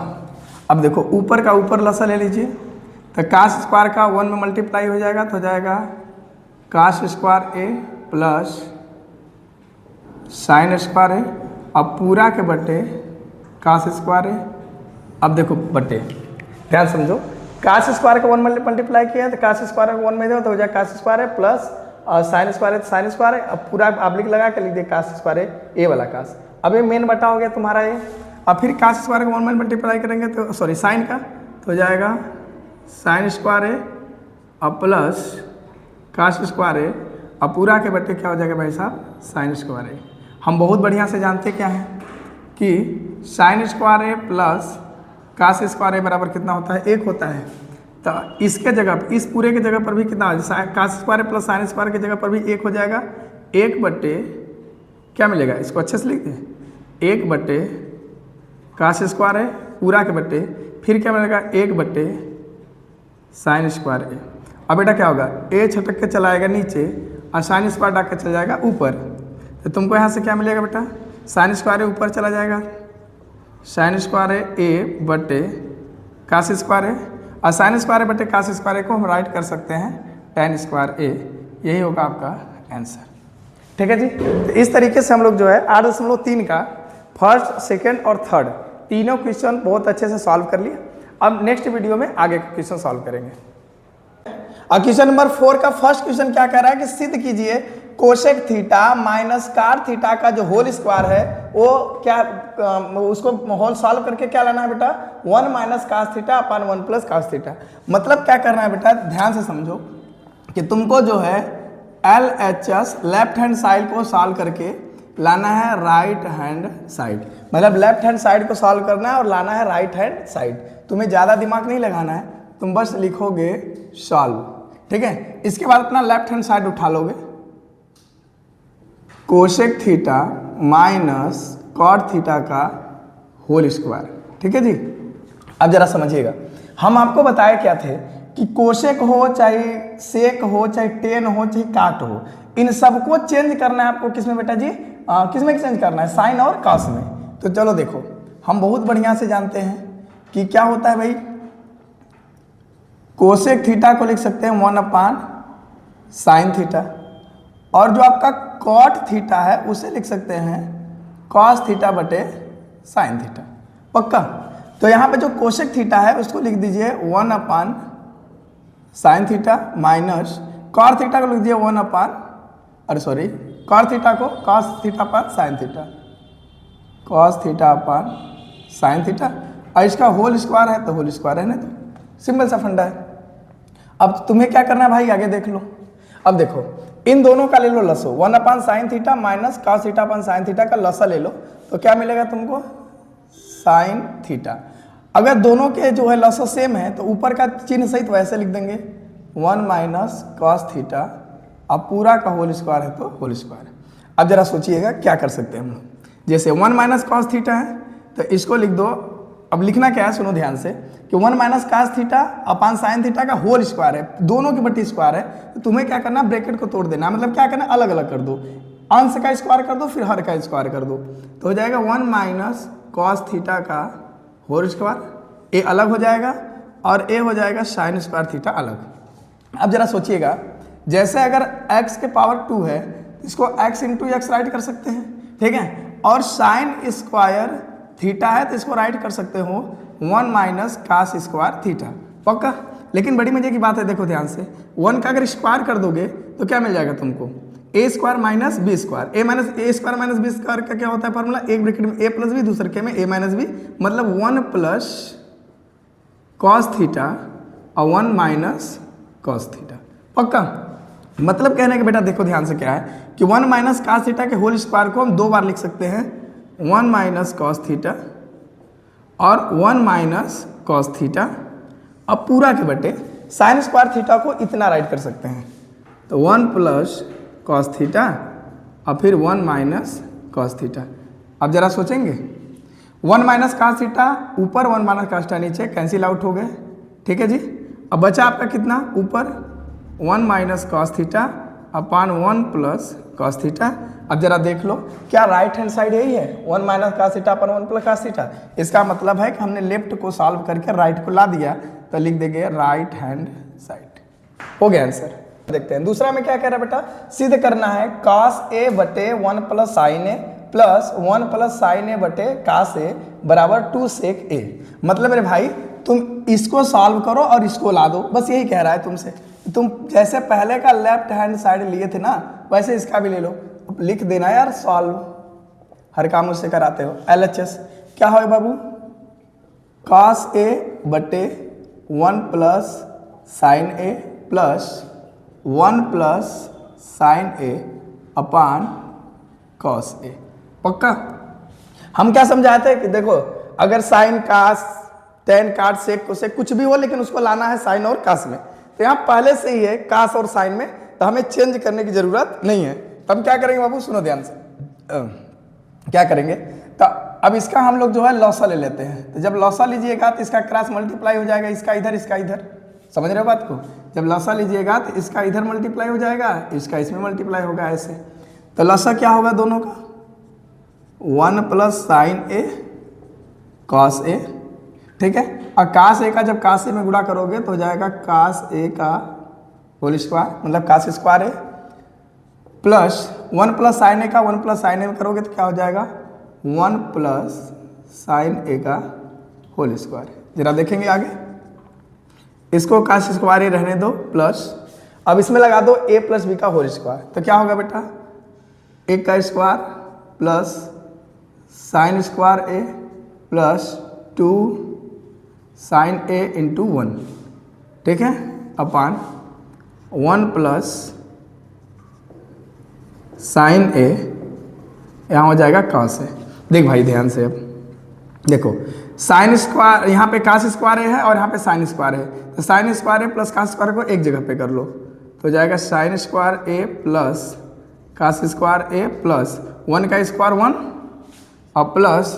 अब देखो ऊपर का ऊपर लसा ले लीजिए, तो कास स्क्वायर का 1 में मल्टीप्लाई हो जाएगा, तो हो जाएगा कास square A plus sine square A, अब पूरा के बटे कास स्क्वायर ए। अब देखो बटे, ध्यान समझो, कास स्क्वायर का 1 में मल्टीप्लाई किया है तो कास स्क्वायर का 1 में दे तो हो जाएगा कास स्क्वायर ए प्लस और साइन स्क्वायर है तो साइन स्क्वायर है। अब पूरा ऑब्लिक लगा के लिख दे कास स्क्वायर है ए वाला कास। अब ये मेन बटा हो गया तुम्हारा ये। अब फिर कास स्क्वायर का 1 में मल्टीप्लाई करेंगे तो सॉरी साइन का, तो हो जाएगा साइन स्क्वायर है अब प्लस कास स्क्वायर है, अब पूरा के बटे क्या हो जाएगा भाई साहब, साइन स्क्वायर है। हम बहुत बढ़िया से जानते क्या है कि साइन स्क्वायर है प्लस कास स्क्वायर है बराबर कितना होता है, 1 होता है। तो इसके जगह पर, इस पूरे के जगह पर भी कितना, cos square plus sine square की जगह पर भी 1 हो जाएगा। 1 बटे क्या मिलेगा, इसको अच्छे से लिख दें, 1 बटे कास स्क्वायर है पूरा के बटे, फिर क्या मिलेगा 1 बटे साइन स्क्वायर ए। अब बेटा क्या होगा, ए छटक के चला आएगा नीचे और साइन स्क्वायर डाक के चला जाएगा ऊपर। तो तुमको यहाँ से क्या मिलेगा बेटा, साइन स्क्वायर ऊपर चला जाएगा, साइन स्क्वायर ए बटे कास स्क्वायर ए, और साइन स्क्वायर बटे कास स्क्वायर को हम राइट कर सकते हैं tan स्क्वायर ए। यही होगा आपका आंसर। ठीक है जी। तो इस तरीके से हम लोग जो है 8.3 का फर्स्ट, सेकंड और थर्ड तीनों क्वेश्चन बहुत अच्छे से सॉल्व कर लिए। अब नेक्स्ट वीडियो में आगे का क्वेश्चन सॉल्व करेंगे। और क्वेश्चन नंबर 4 का फर्स्ट क्वेश्चन क्या कह रहा है कि सिद्ध कीजिए cosec theta minus car theta का जो होल स्क्वायर है वो क्या, उसको होल सॉल्व करके क्या लाना है बेटा, 1 माइनस कास थीटा अपन 1 प्लस कास थीटा। मतलब क्या करना है बेटा, ध्यान से समझो कि तुमको जो है LHS लेफ्ट हैंड साइड को सॉल्व करके लाना है राइट हैंड साइड। मतलब लेफ्ट हैंड साइड को सॉल्व करना है और लाना है राइट हैंड साइड। तुम्हें ज़्यादा दिमाग नहीं लगाना है, तुम बस लिखोगे सॉल्व। ठीक है, इसके बाद अपना लेफ्ट हैंड साइड उठा लोगे, cosec theta minus cot theta का होल स्क्वायर। ठीक है जी। अब जरा समझिएगा, हम आपको बताए क्या थे कि कोसेक हो चाहे सेक हो चाहे टेन हो चाहे काट हो, इन सबको चेंज करना है आपको किसमें बेटा जी, किसमें चेंज करना है, साइन और कास में। तो चलो देखो, हम बहुत बढ़िया से जानते हैं कि क्या होता है भाई, कोसेक थीटा को लिख सकते हैं 1 अपान साइन थीटा, और जो आपका कॉट थीटा है उसे लिख सकते हैं कॉस थीटा बटे साइन थीटा। पक्का? तो यहाँ पे जो कोसेक थीटा है उसको लिख दीजिए 1 upon sine theta minus cot theta को लिख दीजिए 1 अपान, अरे सॉरी, कॉट थीटा को cos theta upon sine theta, cos theta upon sine theta, और इसका होल स्क्वायर है तो होल स्क्वायर रहने दो। सिंपल सा फंडा है। अब तुम्हें क्या करना है भाई, आगे देख लो। अब देखो इन दोनों का ले लो लसो, 1 upon sine theta minus cos theta upon sine theta का लसा ले लो, तो क्या मिलेगा तुमको, साइन थीटा। अगर दोनों के जो है लसा सेम है तो ऊपर का चिन्ह सहित वैसे लिख देंगे 1 माइनस कॉस थीटा, अब पूरा का होल स्क्वायर है तो होल स्क्वायर। अब जरा सोचिएगा क्या कर सकते हैं हम लोग। जैसे 1 माइनस कॉस थीटा है तो इसको लिख दो, अब लिखना क्या है सुनो ध्यान से, कि 1 minus cos theta upon sine theta का होल स्क्वायर है, दोनों की बटी स्क्वायर है, तो तुम्हें क्या करना, ब्रैकेट को तोड़ देना, मतलब क्या करना, अलग अलग कर दो, अंश का स्क्वायर कर दो फिर हर का स्क्वायर कर दो, तो हो जाएगा 1 माइनस कॉस थीटा का होल स्क्वायर, ए अलग हो जाएगा और ए हो जाएगा साइन स्क्वायर थीटा अलग। अब जरा सोचिएगा, जैसे अगर x के पावर 2 है इसको x इंटू एक्स राइट कर सकते हैं, ठीक है, और साइन स्क्वायर थीटा है तो इसको राइट कर सकते हो 1 माइनस कास स्क्वायर थीटा। पक्का? लेकिन बड़ी मजे की बात है, देखो ध्यान से, 1 का अगर स्क्वायर कर दोगे तो क्या मिल जाएगा तुमको, ए square minus B square, A minus A square minus B square का क्या होता है फॉर्मूला, एक ब्रैकेट में ए प्लस बी, दूसरे के में ए माइनस बी, मतलब 1 प्लस कॉस थीटा और 1 माइनस कॉस थीटा। पक्का? मतलब कहने के बेटा देखो ध्यान से क्या है कि 1 माइनस कॉस थीटा के होल स्क्वायर को हम 2 बार लिख सकते हैं, 1 माइनस कॉस थीटा और 1 माइनस कॉस थीटा, अब पूरा के बटे साइन स्क्वायर थीटा को इतना राइट कर सकते हैं, तो 1 प्लस कॉस थीटा और फिर 1 माइनस कॉस थीटा। अब जरा सोचेंगे, 1 माइनस कॉस थीटा ऊपर, 1 माइनस कॉस थीटा नीचे, कैंसिल आउट हो गए, ठीक है जी। अब बचा आपका कितना, ऊपर 1 माइनस कॉस थीटा अपान 1 प्लस कॉस थीटा। अब जरा देख लो, क्या राइट हैंड साइड यही है, 1 माइनस कॉस थीटा अपन 1 प्लस कॉस थीटा, इसका मतलब है कि हमने लेफ्ट को सॉल्व करके राइट को ला दिया, तो लिख देंगे राइट हैंड साइड। हो गया आंसर। देखते हैं दूसरा में क्या कह रहा है बेटा, सिद्ध करना है cos a बटे 1 plus sine A plus 1 plus sine ए बटे cos a बराबर 2 सेक a। मतलब मेरे भाई तुम इसको सॉल्व करो और इसको ला दो, बस यही कह रहा है तुमसे। तुम जैसे पहले का लेफ्ट हैंड साइड लिए थे ना, वैसे इसका भी ले लो, लिख देना यार सॉल्व, हर काम उससे कराते हो। LHS क्या हो बाबू, cos a बटे 1 plus sign a plus 1 plus sign a upon cos a। पक्का? हम क्या समझाए थे कि देखो अगर साइन कास टेन काट सेक से कुछ भी हो, लेकिन उसको लाना है साइन और कास में, तो यहाँ पहले से ही है कास और साइन में, तो हमें चेंज करने की जरूरत नहीं है। तो हम क्या करेंगे बाबू, सुनो ध्यान से, क्या करेंगे, तो अब इसका हम लोग जो है लौसा ले लेते हैं। तो जब लौसा लीजिएगा तो इसका क्रॉस मल्टीप्लाई हो जाएगा, इसका इधर इसका इधर, समझ रहे हो बात को। जब लौसा लीजिएगा तो इसका इधर मल्टीप्लाई हो जाएगा, इसका इसमें मल्टीप्लाई होगा ऐसे, तो लौसा क्या होगा दोनों का, 1 plus sine A cos A, ठीक है, और कास ए का जब कास ए में गुणा करोगे तो हो जाएगा कास ए का होल स्क्वायर, मतलब कास square A, plus 1 plus sine A का 1 प्लस साइन ए में करोगे तो क्या हो जाएगा 1 प्लस साइन ए का होल स्क्वायर। जरा देखेंगे आगे, इसको कास स्क्वायर ए रहने दो प्लस, अब इसमें लगा दो ए प्लस बी का होल स्क्वायर, तो क्या होगा बेटा, ए का square plus sine square A plus 2 sine A into 1, ठीक है, अपान 1 प्लस साइन ए, यहाँ हो जाएगा कॉस ए। देख भाई ध्यान से, अब देखो साइन स्क्वायर, यहाँ पे कास स्क्वायर ए है और यहाँ पे साइन स्क्वायर है, तो sine square A plus cos square को एक जगह पे कर लो, तो हो जाएगा sign square A plus cos square A plus 1 का स्क्वायर 1 और plus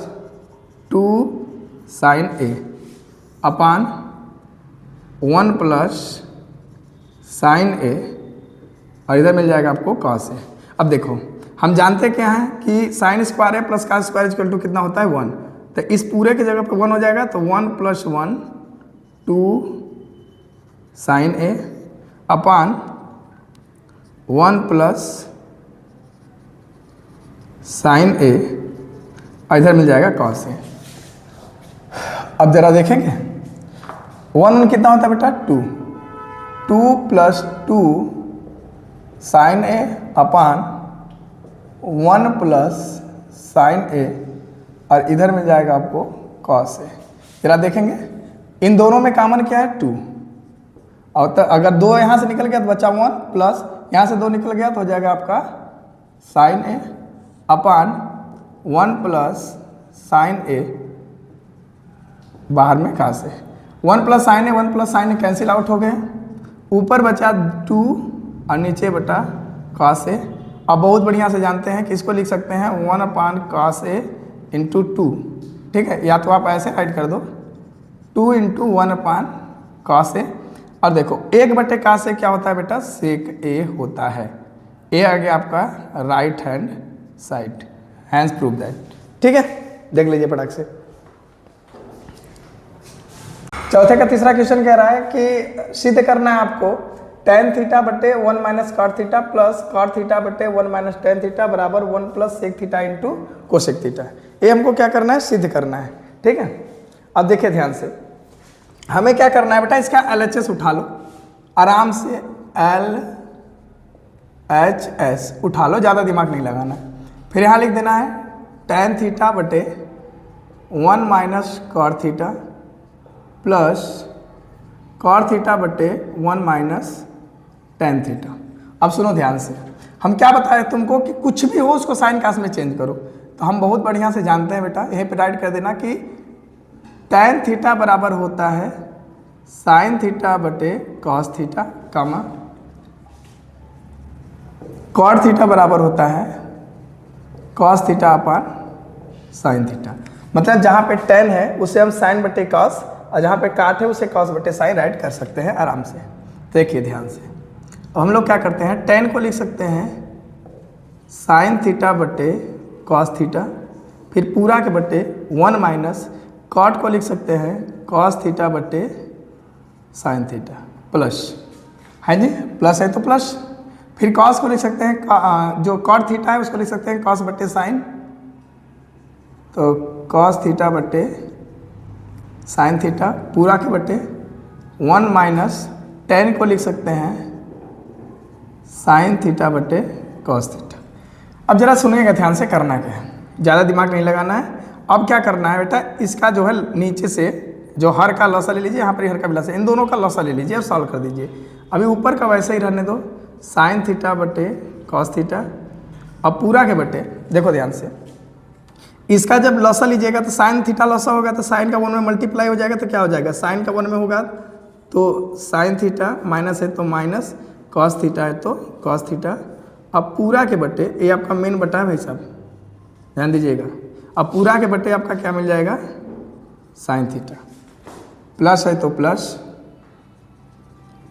2 sine A upon 1 plus sine ए, और इधर मिल जाएगा आपको कॉस ए। अब देखो हम जानते क्या हैं कि sine square A plus cos square equal to कितना होता है 1, तो इस पूरे की जगह पे 1 हो जाएगा, तो 1 plus 1 2 sine A upon 1 plus sine ए, इधर मिल जाएगा कॉस ए। अब जरा देखेंगे 1 कितना होता है बेटा 2 plus 2 sine A upon 1 plus sine ए, और इधर मिल जाएगा आपको कॉस ए। जरा देखेंगे इन दोनों में कॉमन क्या है 2, और तो अगर 2 यहाँ से निकल गया तो बचा 1 प्लस यहाँ से 2 निकल गया तो हो जाएगा आपका sign A upon 1 plus sine ए, बाहर में cos A. 1 plus sine A 1 plus sine A cancel out हो गए, ऊपर बचा 2 और नीचे बटा कॉस ए। अब बहुत बढ़िया से जानते हैं कि इसको लिख सकते हैं 1 अपान कॉस ए इंटू 2, ठीक है, या तो आप ऐसे राइट कर दो 2 इंटू 1 अपान कॉस ए, और देखो 1 बटे कॉस ए क्या होता है बेटा सेक ए होता है। ए आ गया आपका right hand side, hence prove that, ठीक है। देख लीजिए फटाक से। चौथे का तीसरा क्वेश्चन कह रहा है कि सिद्ध करना है आपको tan थीटा बटे 1 minus cot theta plus cot theta बटे 1 माइनस tan थीटा बराबर 1 plus sec theta into cosec theta. ये हमको क्या करना है सिद्ध करना है, ठीक है। अब देखिए ध्यान से, हमें क्या करना है बेटा, इसका LHS उठा लो आराम से, LHS उठा लो, ज़्यादा दिमाग नहीं लगाना। फिर यहाँ लिख देना है tan थीटा बटे 1 minus cot theta plus cot theta बटे 1 माइनस tan थीटा। अब सुनो ध्यान से, हम क्या बताए तुमको कि कुछ भी हो उसको साइन कास में चेंज करो, तो हम बहुत बढ़िया से जानते हैं बेटा, यहीं पे राइट कर देना कि tan थीटा बराबर होता है साइन थीटा बटे कॉस थीटा, कामा कॉट थीटा बराबर होता है cos theta upon sine theta. मतलब जहाँ पे tan है उसे हम साइन बटे कॉस, और जहाँ पे काट है उसे कॉस बटे साइन राइट कर सकते हैं आराम से। देखिए ध्यान से, अब हम लोग क्या करते हैं, tan को लिख सकते हैं साइन थीटा बटे कॉस थीटा, फिर पूरा के बटे 1 माइनस कॉट को लिख सकते हैं कॉस थीटा बटे साइन थीटा प्लस, है जी, प्लस है तो प्लस, फिर कॉस को लिख सकते हैं जो कॉट थीटा है उसको लिख सकते हैं कॉस बटे साइन, तो कॉस थीटा बटे साइन थीटा पूरा के बटे 1 माइनस tan को लिख सकते हैं साइन थीटा बटे कॉस थीटा। अब जरा सुनिएगा ध्यान से, करना क्या है, ज़्यादा दिमाग नहीं लगाना है। अब क्या करना है बेटा, इसका जो है नीचे से जो हर का लॉसा ले लीजिए, यहाँ पर हर का भी लॉसा, इन दोनों का लॉसा ले लीजिए और सॉल्व कर दीजिए। अभी ऊपर का वैसे ही रहने दो, साइन थीटा बटे कॉस थीटा, अब पूरा के बटे, देखो ध्यान से, इसका जब लॉसा लीजिएगा तो साइन थीटा लॉसा होगा तो साइन का 1 में मल्टीप्लाई हो जाएगा, तो क्या हो जाएगा, साइन का 1 में होगा तो साइन थीटा, माइनस है तो माइनस, कॉस थीटा है तो कॉस थीटा। अब पूरा के बटे, ये आपका मेन बटा है भाई साहब, ध्यान दीजिएगा, अब पूरा के बटे आपका क्या मिल जाएगा साइन थीटा, प्लस है तो प्लस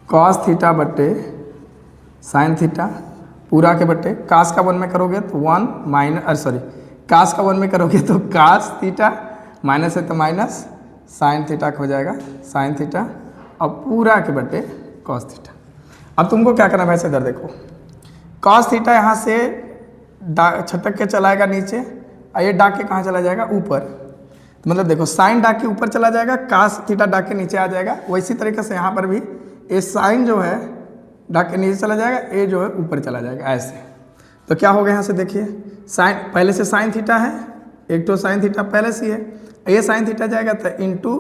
कॉस थीटा बटे साइन थीटा, पूरा के बटे कास का 1 में करोगे तो 1 माइनस, सॉरी कास का 1 में करोगे तो कास थीटा, माइनस है तो माइनस, साइन थीटा हो जाएगा साइन थीटा, और पूरा के बटे कॉस थीटा। अब तुमको क्या करना है भाई, इधर देखो, कॉस थीटा यहाँ से छटक के चलाएगा नीचे, और ये डाक के कहाँ चला जाएगा ऊपर, तो मतलब देखो साइन डाक के ऊपर चला जाएगा, कास थीटा डाक के नीचे आ जाएगा। वैसी तरीके से यहाँ पर भी ये साइन जो है डाक के नीचे चला जाएगा, ए जो है ऊपर चला जाएगा ऐसे। तो क्या होगा यहाँ से देखिए, साइन पहले से साइन थीटा है, एक तो साइन थीटा पहले से है, ये साइन थीटा जाएगा तो इंटू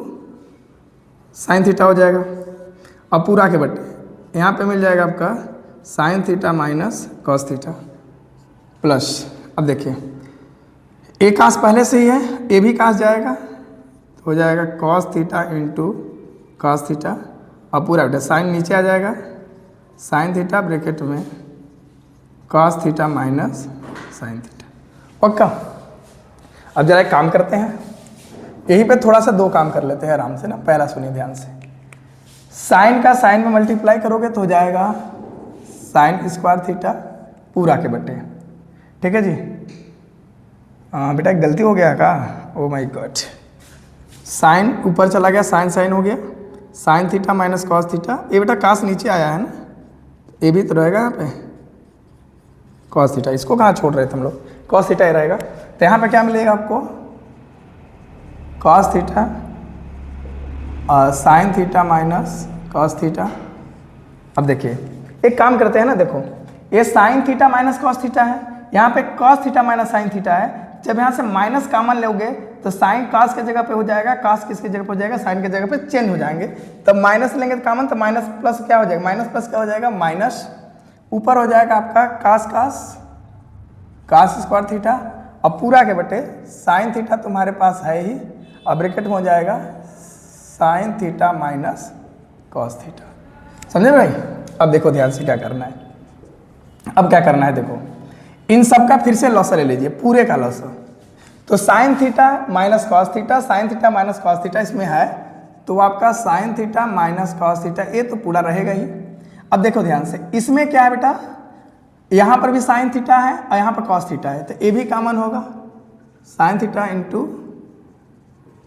साइन थीटा हो जाएगा, अब पूरा के बटे यहाँ पे मिल जाएगा आपका sign theta minus cos theta plus, अब देखिए ए कास पहले से ही है, ए भी कास जाएगा तो हो जाएगा cos theta into cos theta, और पूरा बेटा साइन नीचे आ जाएगा, साइन थीटा ब्रैकेट में cos theta minus sine theta, पक्का। अब जरा एक काम करते हैं, यहीं पे थोड़ा सा 2 काम कर लेते हैं आराम से ना। पहला सुनिए ध्यान से, साइन का साइन में मल्टीप्लाई करोगे तो हो जाएगा साइन स्क्वायर थीटा पूरा के बटे, ठीक है जी। बेटा एक गलती हो गया का, ओ माय गॉड, साइन ऊपर चला गया, साइन साइन हो गया, sign theta minus cos theta, ये बेटा कास नीचे आया है ना, ये भी तो रहेगा यहाँ पे कॉस थीटा, इसको कहाँ छोड़ रहे थे हम लोग, कॉस थीटा ही रहेगा। तो यहाँ पे क्या मिलेगा आपको, कॉस थीटा और sign theta minus cos theta. अब देखिए एक काम करते हैं ना, देखो ये sign theta minus cos theta है, यहाँ पे cos theta minus sine theta है। जब यहाँ से माइनस कॉमन लोगे तो साइन कॉस के जगह पे हो जाएगा, कॉस किसकी जगह पे हो जाएगा, साइन के जगह पे चेंज हो जाएंगे। तब माइनस लेंगे तो कॉमन, तो माइनस प्लस क्या हो जाएगा, माइनस प्लस क्या हो जाएगा, माइनस ऊपर हो जाएगा आपका कास स्क्वायर थीटा, अब पूरा के बटे साइन थीटा तुम्हारे पास है ही, अब ब्रैकेट में हो जाएगा sine theta minus cos theta. समझे भाई? अब देखो ध्यान से क्या करना है, अब क्या करना है, देखो इन सब का फिर से लॉस ले लीजिए, पूरे का लॉस। तो sign theta minus cos theta, sine theta minus cos theta इसमें है, तो आपका sign theta minus cos theta ये तो पूरा रहेगा ही। अब देखो ध्यान से, इसमें क्या है बेटा, यहाँ पर भी साइन थीटा है और यहाँ पर कॉस थीटा है, तो ये भी कॉमन होगा, sign theta into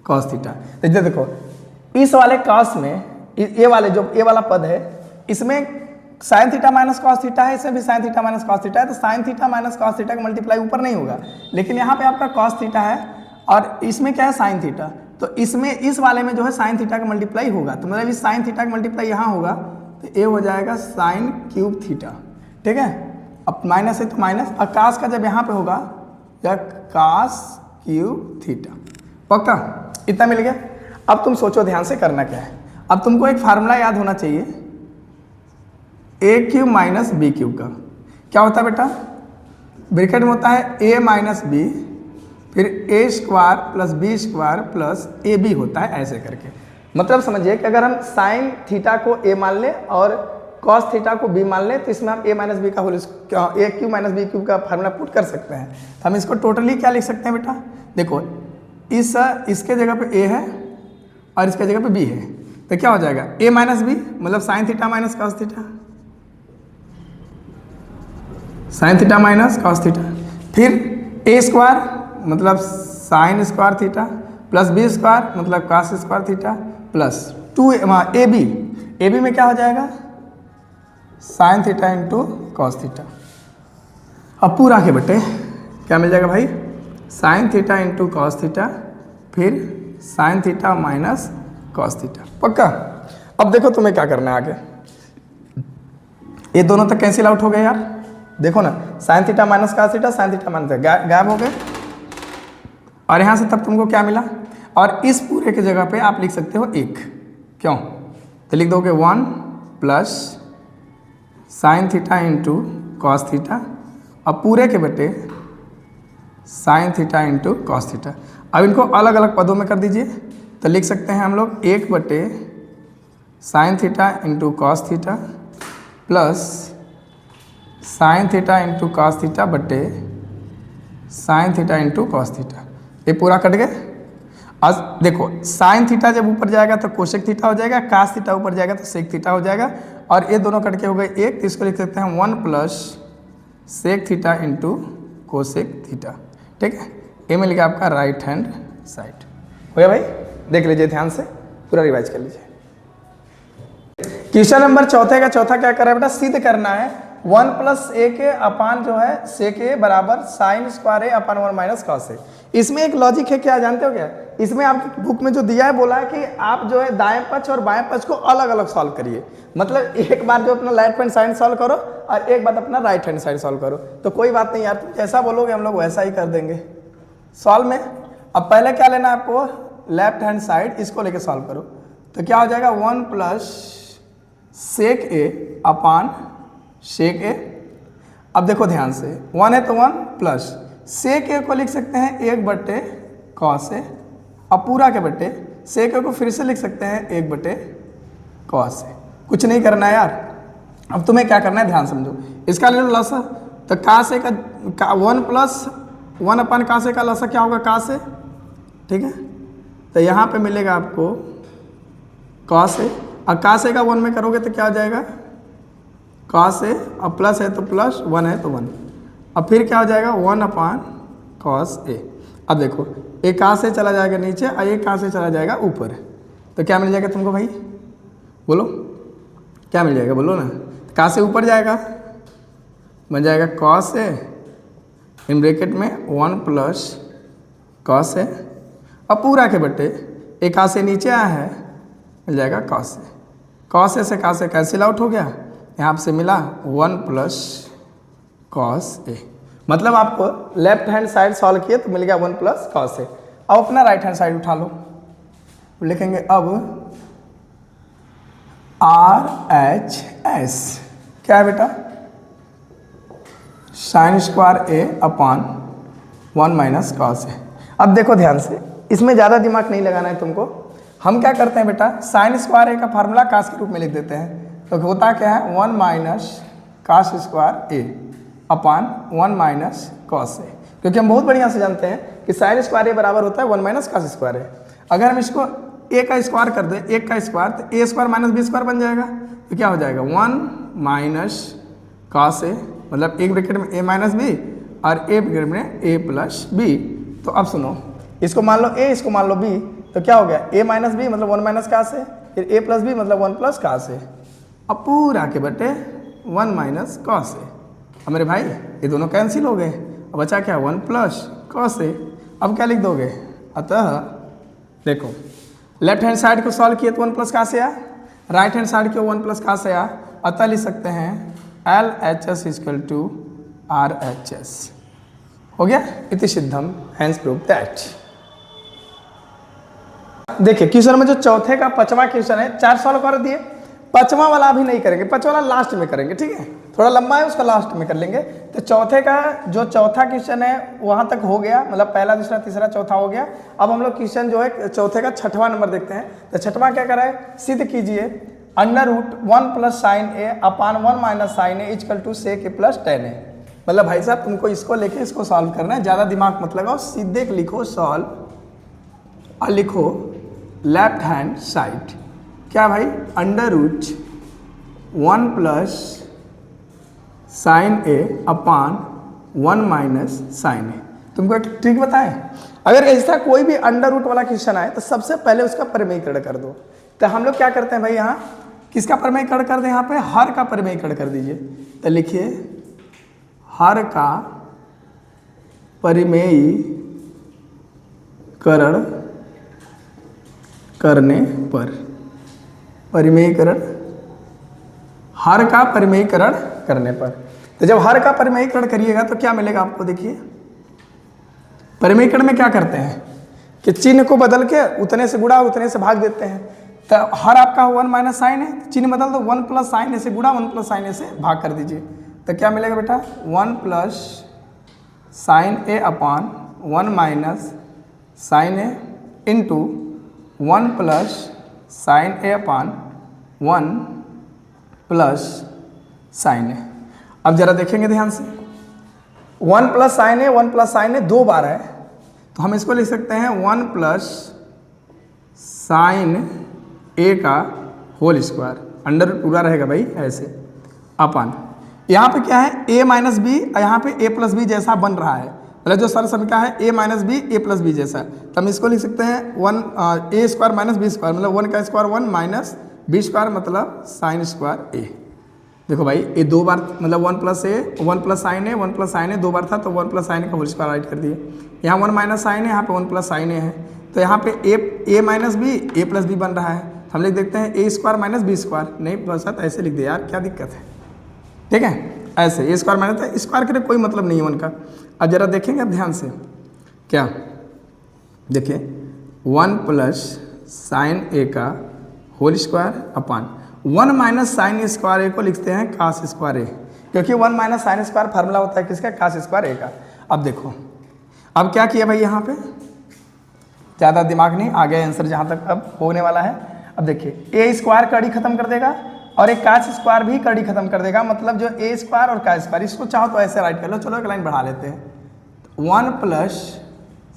cos theta. तो देखो इस वाले कॉस में ये वाले जो ये वाला पद है, इसमें sign theta minus cos theta है, इसमें भी sign theta minus cos theta है, तो sign theta minus cos theta का मल्टीप्लाई ऊपर नहीं होगा, लेकिन यहाँ पे आपका कॉस थीटा है और इसमें क्या है साइन थीटा, तो इसमें इस वाले में जो है साइन थीटा का मल्टीप्लाई होगा, तो मतलब इस साइन थीटा का मल्टीप्लाई यहाँ होगा, तो ये हो जाएगा साइन क्यूब थीटा। ठीक है, अब माइनस है तो माइनस, और कास का जब यहाँ पे होगा या कास क्यूब थीटा, पक्का इतना मिल गया। अब तुम सोचो ध्यान से करना क्या है, अब तुमको एक फार्मूला याद होना चाहिए, ए क्यूब माइनस बी क्यूब का क्या होता है बेटा, ब्रैकेट में होता है ए माइनस बी, फिर A square plus B square plus A B होता है, ऐसे करके। मतलब समझिए कि अगर हम साइन थीटा को ए मान लें और कॉस थीटा को बी मान लें, तो इसमें हम ए माइनस बी का होल ए क्यूब माइनस बी क्यूब का फार्मूला पुट कर सकते हैं। तो हम इसको टोटली क्या लिख सकते हैं बेटा, देखो इसके जगह पे ए है और इसके जगह पे बी है, तो क्या हो जाएगा ए माइनस बी, मतलब sine theta minus cos theta, sine theta minus cos theta, फिर ए स्क्वायर मतलब sine square theta plus B square मतलब cos square theta plus 2 A B में क्या हो जाएगा sine theta into cos theta. अब पूरा के बटे क्या मिल जाएगा भाई, sine theta into cos theta, फिर sine theta minus cos theta, पक्का। अब देखो तुम्हें क्या करना है आगे, ये दोनों तक कैंसिल आउट हो गए यार, देखो ना sign theta minus cos theta, sine theta minus गायब हो गए, और यहाँ से तब तुमको क्या मिला, और इस पूरे की जगह पे आप लिख सकते हो 1, क्यों, तो लिख दोगे 1 plus sine theta into cos theta, अब पूरे के बटे sine theta into cos theta. अब इनको अलग अलग पदों में कर दीजिए, तो लिख सकते हैं हम लोग 1 बटे sine theta into cos theta plus sine theta into cos theta बटे sine theta into cos theta, ये पूरा कट गए। अब देखो साइन थीटा जब ऊपर जाएगा तो कोसेक थीटा हो जाएगा, कास थीटा ऊपर जाएगा तो सेक थीटा हो जाएगा, और ये दोनों कट के हो गए 1, तो इसको लिख सकते हैं 1 plus sec theta into cosec theta. ठीक है, ये मिल गया आपका राइट हैंड साइड। हो गया भाई, देख लीजिए ध्यान से, पूरा रिवाइज कर लीजिए। क्वेश्चन नंबर चौथे का चौथा क्या कर रहा है बेटा, सिद्ध करना है 1 प्लस ए के अपान जो है सेक ए बराबर sign square A upon 1 minus cos A. इसमें एक लॉजिक है, क्या जानते हो क्या, इसमें आपकी बुक में जो दिया है बोला है कि आप जो है दाएं पक्ष और बाएं पक्ष को अलग अलग सॉल्व करिए, मतलब एक बार जो अपना लेफ्ट हैंड साइड सॉल्व करो और एक बार अपना राइट हैंड साइड सॉल्व करो। तो कोई बात नहीं यार, तुम जैसा बोलोगे हम लोग वैसा ही कर देंगे सॉल्व में। अब पहले क्या लेना है आपको, लेफ्ट हैंड साइड, इसको लेके सॉल्व करो, तो क्या हो जाएगा 1 प्लस सेक ए अपान सेक ए। अब देखो ध्यान से, 1 है तो 1 प्लस सेक ए को लिख सकते हैं 1 बटे कॉस ए, अब पूरा के बटे सेक ए को फिर से लिख सकते हैं 1 बटे कॉस ए। कुछ नहीं करना है यार, अब तुम्हें क्या करना है ध्यान समझो, इसका ले लो लसा, तो कास ए का 1 प्लस 1 अपन कास ए का लसा क्या होगा कास ए, ठीक है, तो यहाँ पे मिलेगा आपको कॉस ए, और कास ए का 1 में करोगे तो क्या हो जाएगा कॉस ए, और प्लस है तो प्लस, 1 है तो 1, अब फिर क्या हो जाएगा 1 अपान कॉस ए। अब देखो एक कहाँ से चला जाएगा नीचे और एक कहाँ से चला जाएगा ऊपर, तो क्या मिल जाएगा तुमको भाई बोलो क्या मिल जाएगा, बोलो ना। कहाँ से ऊपर जाएगा, बन जाएगा कॉस ए इन ब्रैकेट में 1 प्लस कॉस ए, अब पूरा के बटे एक कहाँ से नीचे आया है, मिल जाएगा कॉस ए। कॉस ए से कहाँ से कैंसिल आउट हो गया, यहाँ से मिला 1 प्लस कॉस ए। मतलब आपको लेफ्ट हैंड साइड सॉल्व किए तो मिल गया 1 प्लस कॉस ए। अब अपना राइट हैंड साइड उठा लो, लिखेंगे अब RHS क्या है बेटा, sign square A upon 1 minus cos A. अब देखो ध्यान से, इसमें ज़्यादा दिमाग नहीं लगाना है तुमको। हम क्या करते हैं बेटा, साइन स्क्वायर ए का फार्मूला कास के रूप में लिख देते हैं, तो होता क्या है 1 minus cos square A upon 1 minus cos A, क्योंकि हम बहुत बढ़िया से जानते हैं कि साइन स्क्वायर ए बराबर होता है 1 माइनस कास स्क्वायर ए। अगर हम इसको ए का स्क्वायर कर दें, एक का स्क्वायर, तो ए स्क्वायर माइनस बी स्क्वायर बन जाएगा, तो क्या हो जाएगा 1 माइनस कास ए, मतलब एक ब्रैकेट में ए माइनस बी और ए ब्रैकेट में ए प्लस बी। तो अब सुनो, इसको मान लो ए, इसको मान लो बी, तो क्या हो गया ए माइनस बी मतलब 1 माइनस कास ए, फिर ए प्लस बी मतलब 1 प्लस कास ए, अब पूरा के बटे 1 माइनस कॉस ए। अब मेरे भाई ये दोनों कैंसिल हो गए, अब बचा क्या 1 प्लस कॉस ए। अब क्या लिख दोगे, अतः देखो लेफ्ट हैंड साइड को सॉल्व किए तो 1 प्लस कास ए आया, राइट हैंड साइड को 1 प्लस कास ए आया, अतः लिख सकते हैं LHS इक्वल टू RHS। हो गया, इति सिद्धम हैंस प्रूव दैट। देखिए क्वेश्चन में जो चौथे का 5वां क्वेश्चन है, 4 सॉल्व कर दिए, 5वां वाला अभी नहीं करेंगे, 5वां वाला लास्ट में करेंगे, ठीक है, थोड़ा लंबा है उसका लास्ट में कर लेंगे। तो चौथे का जो चौथा क्वेश्चन है वहां तक हो गया, मतलब पहला दूसरा तीसरा चौथा हो गया। अब हम लोग क्वेश्चन जो है चौथे का 6वां नंबर देखते हैं। तो 6वां क्या करा है, सिद्ध कीजिए under root 1 plus sine A upon 1 minus sine A equal to sec A plus tan A. मतलब भाई साहब तुमको इसको लेके इसको सॉल्व करना है, ज़्यादा दिमाग मत लगाओ, सीधे लिखो सॉल्व और लिखो लेफ्ट हैंड साइड क्या भाई, under root 1 plus sine A upon 1 minus sine ए। तुमको एक ट्रिक बताएं, अगर ऐसा कोई भी अंडर रूट वाला क्वेश्चन आए तो सबसे पहले उसका परिमेयीकरण कर दो। तो हम लोग क्या करते हैं भाई, यहाँ किसका परिमेयीकरण कर दें, यहाँ पे हर का परिमेयीकरण कर दीजिए। तो लिखिए हर का परिमेयीकरण करने पर, परिमेयीकरण हर का परिमेयीकरण करने पर। तो जब हर का परिमेयीकरण करिएगा तो क्या मिलेगा आपको, देखिए परिमेयीकरण में क्या करते हैं कि चिन्ह को बदल के उतने से गुणा उतने से भाग देते हैं। तो हर आपका 1 माइनस साइन है, चिन्ह बदल दो 1 प्लस साइन ए से गुणा 1 प्लस साइन ए से भाग कर दीजिए। तो क्या मिलेगा बेटा 1 plus sine A upon 1 minus sine A into 1 plus sine A upon 1 plus sine ए। अब जरा देखेंगे ध्यान से, 1 plus sine A 1 plus sine A 2 बार है, तो हम इसको लिख सकते हैं 1 प्लस साइन ए का होल स्क्वायर, अंडर पूरा रहेगा भाई ऐसे, अपान यहाँ पे क्या है a माइनस बी, यहाँ पे a प्लस बी जैसा बन रहा है, मतलब जो सर समीकरण है a minus B a plus B जैसा, तो हम इसको लिख सकते हैं 1 a square minus B square, मतलब 1 का स्क्वायर 1 माइनस बी स्क्वायर मतलब साइन स्क्वायर a। देखो भाई ये 2 बार, मतलब 1 plus A 1 plus sine A 1 plus sine A 2 बार था, तो 1 प्लस साइन ए का होल स्क्वायर राइट कर दिए। यहाँ 1 माइनस साइन ए, यहाँ पे 1 प्लस साइन ए है, तो यहाँ पे a minus B a plus B बन रहा है, तो हम लिख देखते हैं a square minus B square. नहीं बस ऐसे लिख दे यार, क्या दिक्कत है, ठीक है ऐसे ए स्क्वायर माइनस स्क्वायर के लिए कोई मतलब नहीं है उनका। अब जरा देखेंगे अब ध्यान से, क्या देखिए 1 प्लस साइन ए का whole square upon 1 minus sine square A को लिखते हैं कास स्क्वायर ए, क्योंकि 1 माइनस साइन स्क्वायर फार्मूला होता है किसका, कास स्क्वायर ए का। अब देखो अब क्या किया भाई, यहाँ पे ज़्यादा दिमाग नहीं, आ गया आंसर जहाँ तक अब होने वाला है। अब देखिए ए स्क्वायर कड़ी खत्म कर देगा और एक कास स्क्वायर भी कड़ी खत्म कर देगा, मतलब जो ए स्क्वायर और का स्क्वायर, इसको चाहो तो ऐसे राइट कर लो। चलो एक लाइन बढ़ा लेते हैं, 1 plus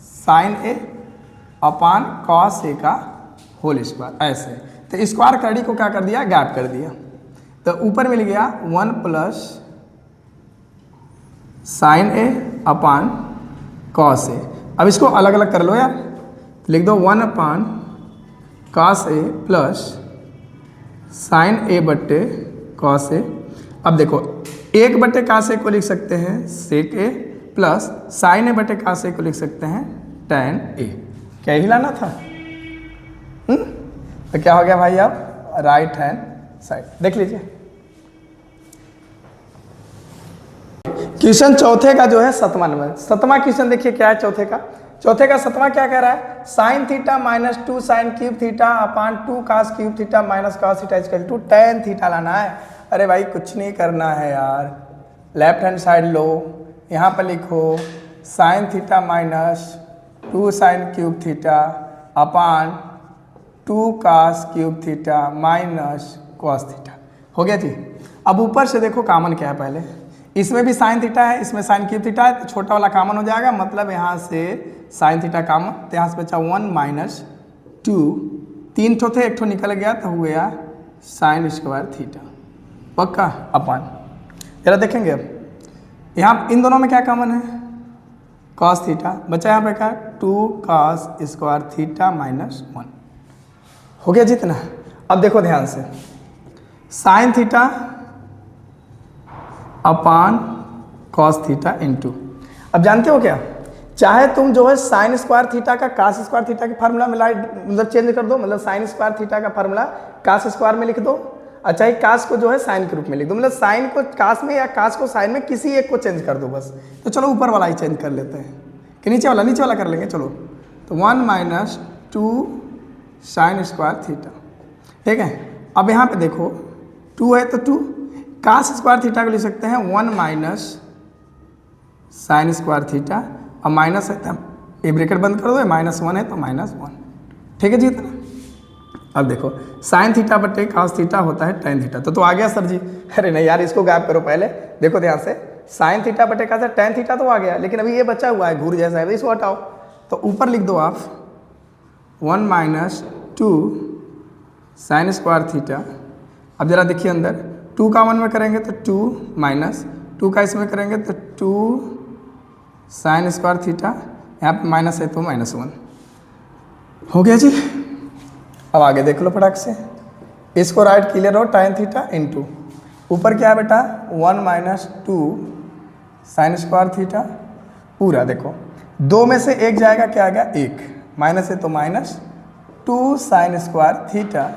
sine A upon cos A का होल स्क्वायर ऐसे, तो स्क्वायर कड़ी को क्या कर दिया, गैप कर दिया, तो ऊपर मिल गया 1 plus sine A upon cos A. अब इसको अलग अलग कर लो यार, लिख दो 1 अपान कॉस ए प्लस साइन ए बट्टे कॉस ए। अब देखो 1 बट्टे कास ए को लिख सकते हैं सेक ए प्लस साइन ए बट्टे कास ए को लिख सकते हैं टैन ए। क्या ही लाना था? तो क्या हो गया भाई? अब राइट हैंड साइड देख लीजिए। क्वेश्चन चौथे का जो है 7वां नंबर, 7वां क्वेश्चन देखिए क्या है चौथे का। चौथे का 7वां क्या कह रहा है? Sine theta minus 2 sine cube theta upon 2 cos cube theta minus cos theta equal to tan theta लाना है। अरे भाई कुछ नहीं करना है यार, लेफ्ट हैंड साइड लो, यहाँ पर लिखो sine theta minus 2 sine cube theta upon 2 cos cube theta minus cos theta. हो गया जी। अब ऊपर से देखो कॉमन क्या है, पहले इसमें भी साइन थीटा है, इसमें साइन क्यूब थीटा है, तो छोटा वाला कॉमन हो जाएगा, मतलब यहाँ से साइन थीटा कॉमन, तो यहाँ से बचा 1 माइनस 2, 3 ठो थे, 1 ठो निकल गया तो हो गया साइन स्क्वायर थीटा पक्का अपान। जरा देखेंगे अब यहाँ इन दोनों में क्या कॉमन है? कॉस थीटा बचा, यहाँ पे क्या 2 कॉस स्क्वायर थीटा माइनस 1। हो गया जितना। अब देखो ध्यान से, sine theta upon cos theta into, अब जानते हो क्या, चाहे तुम जो है साइन स्क्वायर थीटा का कास स्क्वायर थीटा की फार्मूला मिला, मतलब चेंज कर दो, मतलब साइन स्क्वायर थीटा का फार्मूला कास स्क्वायर में लिख दो, अच्छा ही कास को जो है साइन के रूप में लिख दो, मतलब साइन को कास में या कास को साइन में किसी एक को चेंज कर दो बस। तो चलो ऊपर वाला ही चेंज कर लेते हैं कि नीचे वाला कर लेंगे। चलो तो 1 माइनस 2 साइन स्क्वायर थीटा, ठीक है। अब यहाँ पे देखो 2 है तो 2 कास स्क्वायर थीटा को लिख सकते हैं 1 माइनस साइन स्क्वायर थीटा, और माइनस है तो ये ब्रैकेट बंद कर दो, -1 है तो -1, ठीक है जी इतना। अब देखो साइन थीटा बट्टे कास थीटा होता है टैन थीटा, तो आ गया सर जी। अरे नहीं यार, इसको गैप करो पहले, देखो ध्यान से, साइन थीटा बट्टे कास टैन थीटा तो आ गया, लेकिन अभी ये बचा हुआ है घूर जैसा है, इसको हटाओ, तो ऊपर लिख दो आप 1 माइनस 2 साइन स्क्वायर थीटा। अब जरा देखिए अंदर 2 का 1 में करेंगे तो 2 माइनस 2 का इसमें करेंगे तो 2 साइन स्क्वायर थीटा, यहाँ पे माइनस है तो -1। हो गया जी। अब आगे देख लो फटाक से, इसको राइट क्लियर हो, टैन थीटा इंटू ऊपर क्या है बेटा 1 माइनस 2 साइन स्क्वायर थीटा पूरा, देखो 2 में से 1 जाएगा, क्या आ गया 1, माइनस है तो -2 साइन स्क्वायर थीटा।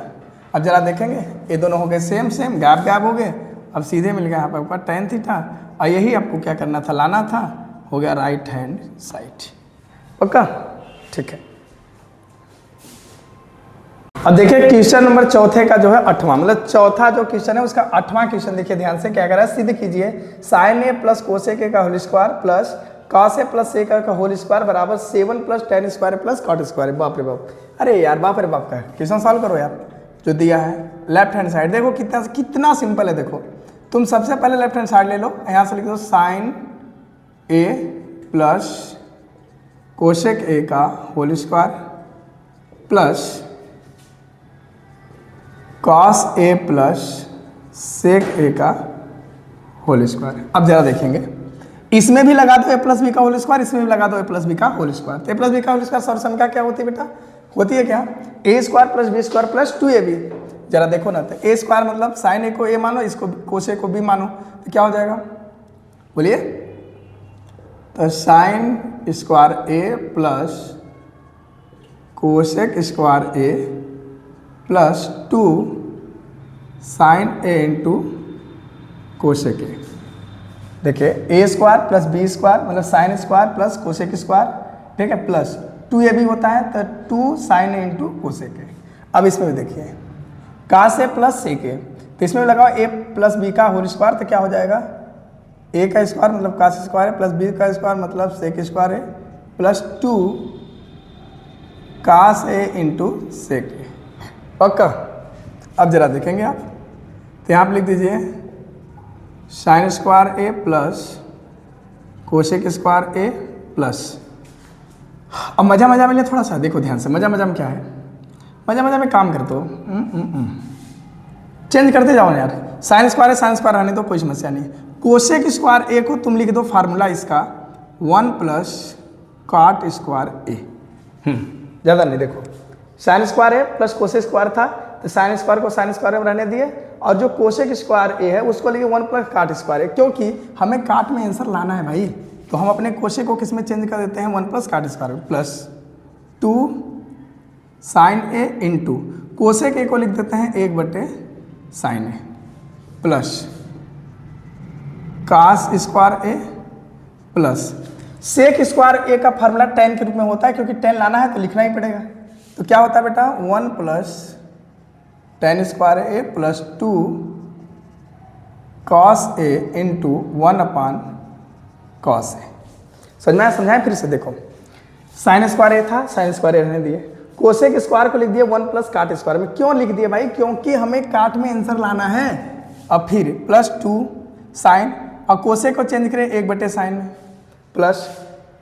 अब जरा देखेंगे ये दोनों हो गए सेम गैप हो गए, अब सीधे मिल गया यहाँ पर ऊपर टैन थीटा, और यही आपको क्या करना था, लाना था, हो गया राइट हैंड साइड पक्का, ठीक है। अब देखिए क्वेश्चन नंबर चौथे का जो है 8वां, मतलब चौथा जो क्वेश्चन है उसका 8वां क्वेश्चन देखिए ध्यान से, क्या कर रहा है, सिद्ध कीजिए sine A plus cosec A का whole square plus cos A plus sec A का होल स्क्वायर बराबर 7 plus tan square plus cot square. बाप रे बाप, अरे यार बाप रे बाप का क्वेश्चन सॉल्व करो यार, जो दिया है लेफ्ट हैंड साइड देखो कितना सिंपल है। देखो तुम सबसे पहले लेफ्ट हैंड साइड ले लो, यहाँ से लिख दो sine A plus cosec A का whole square plus cos A plus sec A का होल स्क्वायर। अब जरा देखेंगे, इसमें भी लगा दो ए प्लस बी का होल स्क्वायर, इसमें भी लगा दो ए प्लस बी का होल स्क्वायर। तो ए प्लस बी का होल स्क्वायर सॉल्यूशन का क्या होती है बेटा, होती है क्या, A square plus B square plus 2ab। जरा देखो ना, तो ए स्क्वायर मतलब साइन ए को ए मानो, इसको कोसे को बी मानो, तो क्या हो जाएगा बोलिए, तो sine square A plus cosec square A plus 2 sine A into cosec A. देखिए A square plus B square मतलब sine square plus cosec square, ठीक है, प्लस 2ab होता है तो 2 sine A into cosec A. अब इसमें भी देखिए कास ए प्लस सेक ए, तो इसमें भी लगाओ ए प्लस बी का होल स्क्वायर, तो क्या हो जाएगा, ए का स्क्वायर मतलब कास स्क्वायर है प्लस बी का स्क्वायर मतलब सेक स्क्वायर है प्लस 2 कास ए इंटू सेक ए पक्का। अब जरा देखेंगे आप, तो यहाँ पर लिख दीजिए sign square A plus cosec square A plus, अब मजा में ले थोड़ा सा, देखो ध्यान से, मजा में क्या है, मजा में काम करते हो, चेंज करते जाओ ना यार, साइन स्क्वायर है साइन स्क्वायर रहने दो, कोई समस्या नहीं। कोसेक स्क्वायर ए को तुम लिख दो फार्मूला इसका 1 प्लस कॉट स्क्वायर ए, ज़्यादा नहीं, देखो sign square A plus cosec square था, तो साइन स्क्वायर को साइन स्क्वायर में रहने दिए, और जो कोसेक स्क्वायर ए है उसको लिए 1 प्लस काट स्क्वायर ए, क्योंकि हमें काट में आंसर लाना है भाई, तो हम अपने कोसेक को किस में चेंज कर देते हैं 1 plus cot square plus 2 sine A into cosec A को लिख देते हैं 1 बटे sine A plus cos square A plus sec square A का फार्मूला tan के रूप में होता है, क्योंकि tan लाना है तो लिखना ही पड़ेगा। तो क्या होता है बेटा 1 plus tan square A plus 2 cos A into 1 upon cos A. समझाएं फिर से, देखो साइन स्क्वायर ए था, साइन स्क्वायर ए रहने दिए, कोसेक स्क्वायर को लिख दिए 1 प्लस काट स्क्वायर में। क्यों लिख दिए भाई? क्योंकि हमें काट में आंसर लाना है। अब फिर प्लस 2 साइन और कोसेक को चेंज करें 1 बटे साइन में प्लस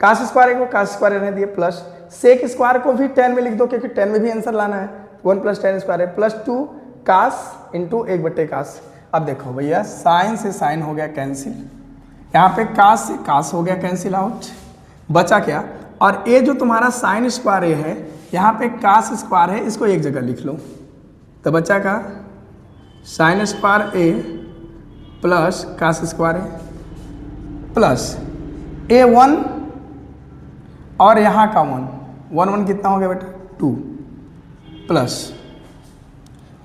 कास स्क्वायर को कास स्क्वायर रहने दिए प्लस सेक स्क्वायर को भी tan में लिख दो, क्योंकि tan में भी आंसर लाना है। 1 प्लस tan स्क्वायर है प्लस 2 कास इंटू 1 बटे कास। अब देखो भैया साइन से साइन हो गया कैंसिल, यहाँ पे कास से कास हो गया कैंसिल आउट, बचा क्या? और ये जो तुम्हारा साइन स्क्वायर ए है, यहाँ पे कास स्क्वायर है, इसको एक जगह लिख लो, तो बचा का sign square A plus cos square A plus A1 और यहाँ का 1 1 कितना हो गया बेटा 2 plus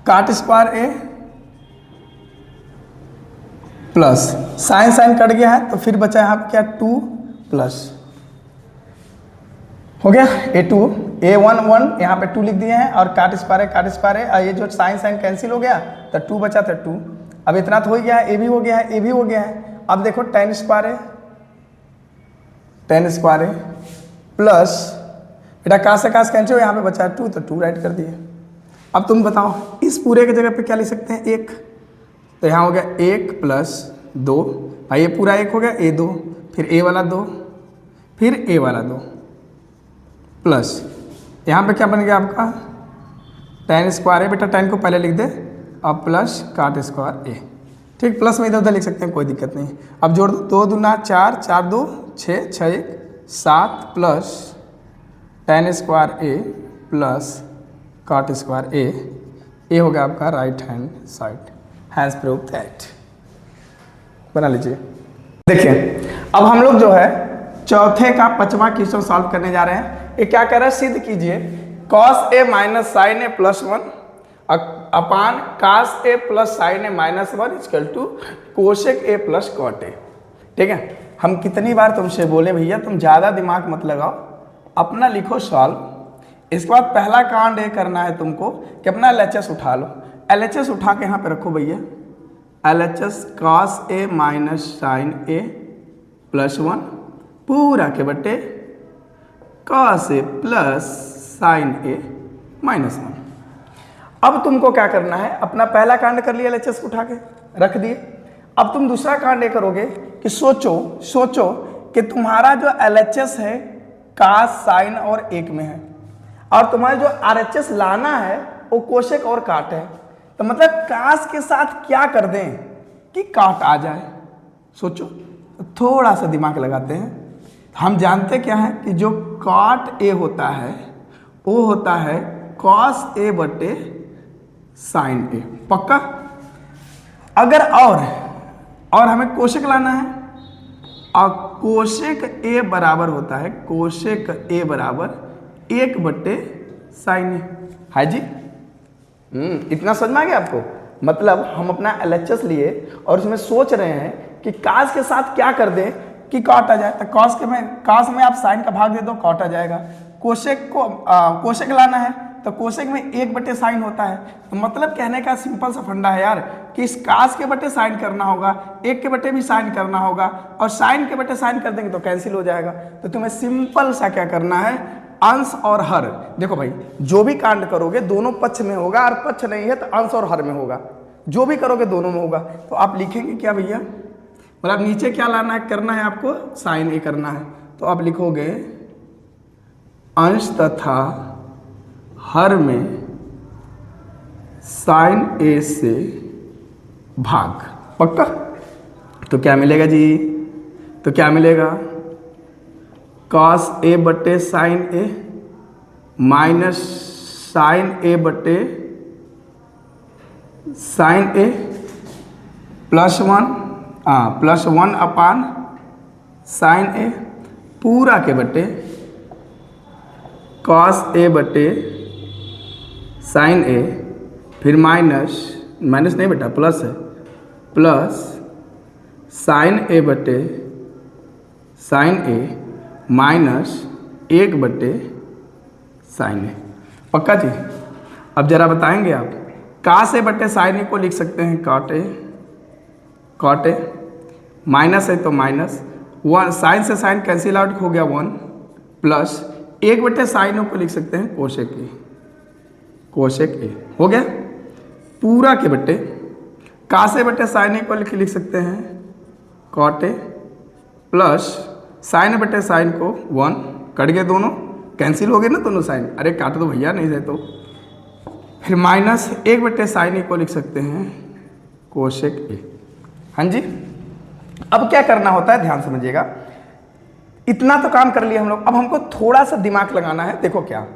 cot square A plus sign sign cut गया है, तो फिर बचा यहाँ पे क्या 2 प्लस हो गया A2 A1 1 यहाँ पे 2 लिख दिए हैं, और काट स्क्वायर है, ये जो साइन साइन कैंसिल हो गया तो 2 बचा था 2। अब इतना तो हो गया है, ए भी हो गया है, ए भी हो गया है। अब देखो tan स्क्वायर है, tan स्क्वायर है प्लस बेटा कास से कास कैंसिल हो, यहाँ पे बचा है 2 तो 2 राइट कर दिए। अब तुम बताओ इस पूरे के जगह पे क्या लिख सकते हैं 1, तो यहाँ हो गया 1 प्लस 2, भाई ये पूरा 1 हो गया A2, फिर A वाला 2, फिर A वाला 2 प्लस यहाँ पे क्या बन गया आपका tan स्क्वायर है, बेटा tan को पहले लिख दे, अब प्लस काट स्क्वायर ए, ठीक, प्लस में इधर उधर लिख सकते हैं, कोई दिक्कत नहीं। अब जोड़ दो 2 दूना 4 4 2 6 6 1 7 plus tan square A plus cot square ए हो गया आपका right hand side. Has proved that, बना लीजिए। देखिए अब हम लोग जो है चौथे का 5वां क्वेश्चन सॉल्व करने जा रहे हैं। ये क्या कह रहा है, सिद्ध कीजिए cos a minus sine A plus 1 upon cos A plus sine A minus 1 equal to cosec A plus cot A. ठीक है, हम कितनी बार तुमसे बोले भैया तुम ज़्यादा दिमाग मत लगाओ, अपना लिखो सॉल्व। इसके बाद पहला कांड ये करना है तुमको कि अपना LHS उठा लो, LHS उठा के यहाँ पे रखो भैया, LHS cos a minus sine A plus 1 पूरा के बटे cos a प्लस साइन ए माइनस 1। अब तुमको क्या करना है, अपना पहला कांड कर लिया LHS उठा के रख दिए। अब तुम दूसरा कांड ये करोगे कि सोचो कि तुम्हारा जो LHS है कास साइन और 1 में है, और तुम्हारा जो RHS लाना है वो कोसेक और काट है, तो मतलब कास के साथ क्या कर दें कि काट आ जाए। सोचो, थोड़ा सा दिमाग लगाते हैं। हम जानते क्या है कि जो काट ए होता है वो होता है कॉस ए बटे साइन ए, पक्का। अगर और हमें कोसेक लाना है, और कोसेक ए बराबर होता है, कोसेक ए बराबर 1 बटे साइन ए। है जी, इतना समझ में आ गया आपको? मतलब हम अपना LHS लिए और उसमें सोच रहे हैं कि कास के साथ क्या कर दें कि कॉट आ जाए, तो कास में आप साइन का भाग दे दो, कॉट आ जाएगा। कोसेक लाना है तो कोसेक में 1 बटे साइन होता है, तो मतलब कहने का सिंपल सा फंडा है यार कि इस कास के बटे साइन करना होगा, 1 के बटे भी साइन करना होगा, और साइन के बटे साइन कर देंगे तो कैंसिल हो जाएगा। तो तुम्हें सिंपल सा क्या करना है, अंश और हर। देखो भाई जो भी कांड करोगे दोनों पक्ष में होगा, और पक्ष नहीं है तो अंश और हर में होगा, जो भी करोगे दोनों में होगा। तो आप लिखेंगे क्या भैया, मतलब नीचे क्या लाना है, करना है आपको साइन ए करना है, तो आप लिखोगे अंश तथा हर में साइन ए से भाग, पक्का। तो क्या मिलेगा जी, तो क्या मिलेगा, कॉस ए बटे साइन ए माइनस साइन ए बटे sine A plus one upon sign ए पूरा के बटे कॉस ए बटे साइन ए, फिर माइनस नहीं बेटा प्लस है, प्लस साइन ए बटे साइन ए माइनस 1 बटे साइन ए। पक्का जी? अब जरा बताएंगे आप, कास ए बटे साइन ए को लिख सकते हैं कॉट ए, माइनस है तो माइनस 1, साइन से साइन कैंसिल आउट हो गया 1, प्लस 1 बटे साइन ए को लिख सकते हैं कोशेक ए हो गया, पूरा के बटे कास ए बटे साइन ए को लिख सकते हैं कॉट ए, प्लस साइन बटे साइन को 1, कट गए दोनों, कैंसिल हो गए ना दोनों साइन, अरे काट दो भैया नहीं है तो, फिर माइनस 1 बटे साइन ए को लिख सकते हैं कोशेक ए। हाँ जी, अब क्या करना होता है ध्यान समझिएगा, इतना तो काम कर लिया हम लोग, अब हमको थोड़ा सा दिमाग लगाना है। देखो क्या,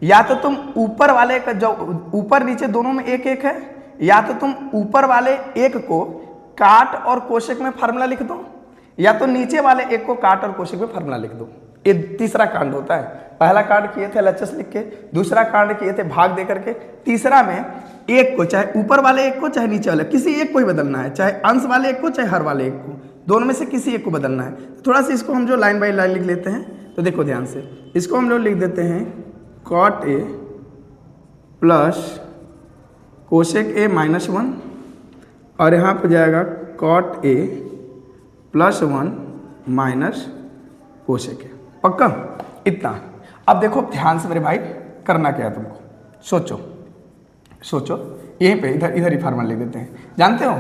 या तो तुम ऊपर वाले का जो ऊपर नीचे दोनों में 1 है, या तो तुम ऊपर वाले 1 को काट और कोशेक में फार्मूला लिख दो, या तो नीचे वाले 1 को काट और कोशेक में फार्मूला लिख दो। ये तीसरा कांड होता है। पहला कांड किए थे LHS लिख के, दूसरा कांड किए थे भाग दे करके, तीसरा में 1 को चाहे ऊपर वाले 1 को चाहे नीचे वाले किसी 1 को ही बदलना है, चाहे अंश वाले 1 को चाहे हर वाले 1 को, दोनों में से किसी 1 को बदलना है। थोड़ा सा इसको हम जो लाइन बाई लाइन लिख लेते हैं, तो देखो ध्यान से, इसको हम लोग लिख देते हैं cot A plus cosec A minus 1, और यहाँ पर जाएगा cot A plus 1 minus cosec A. पक्का? इतना। अब देखो ध्यान से मेरे भाई, करना क्या है तुमको, सोचो यहीं पे इधर ही फार्मूला लिख देते हैं। जानते हो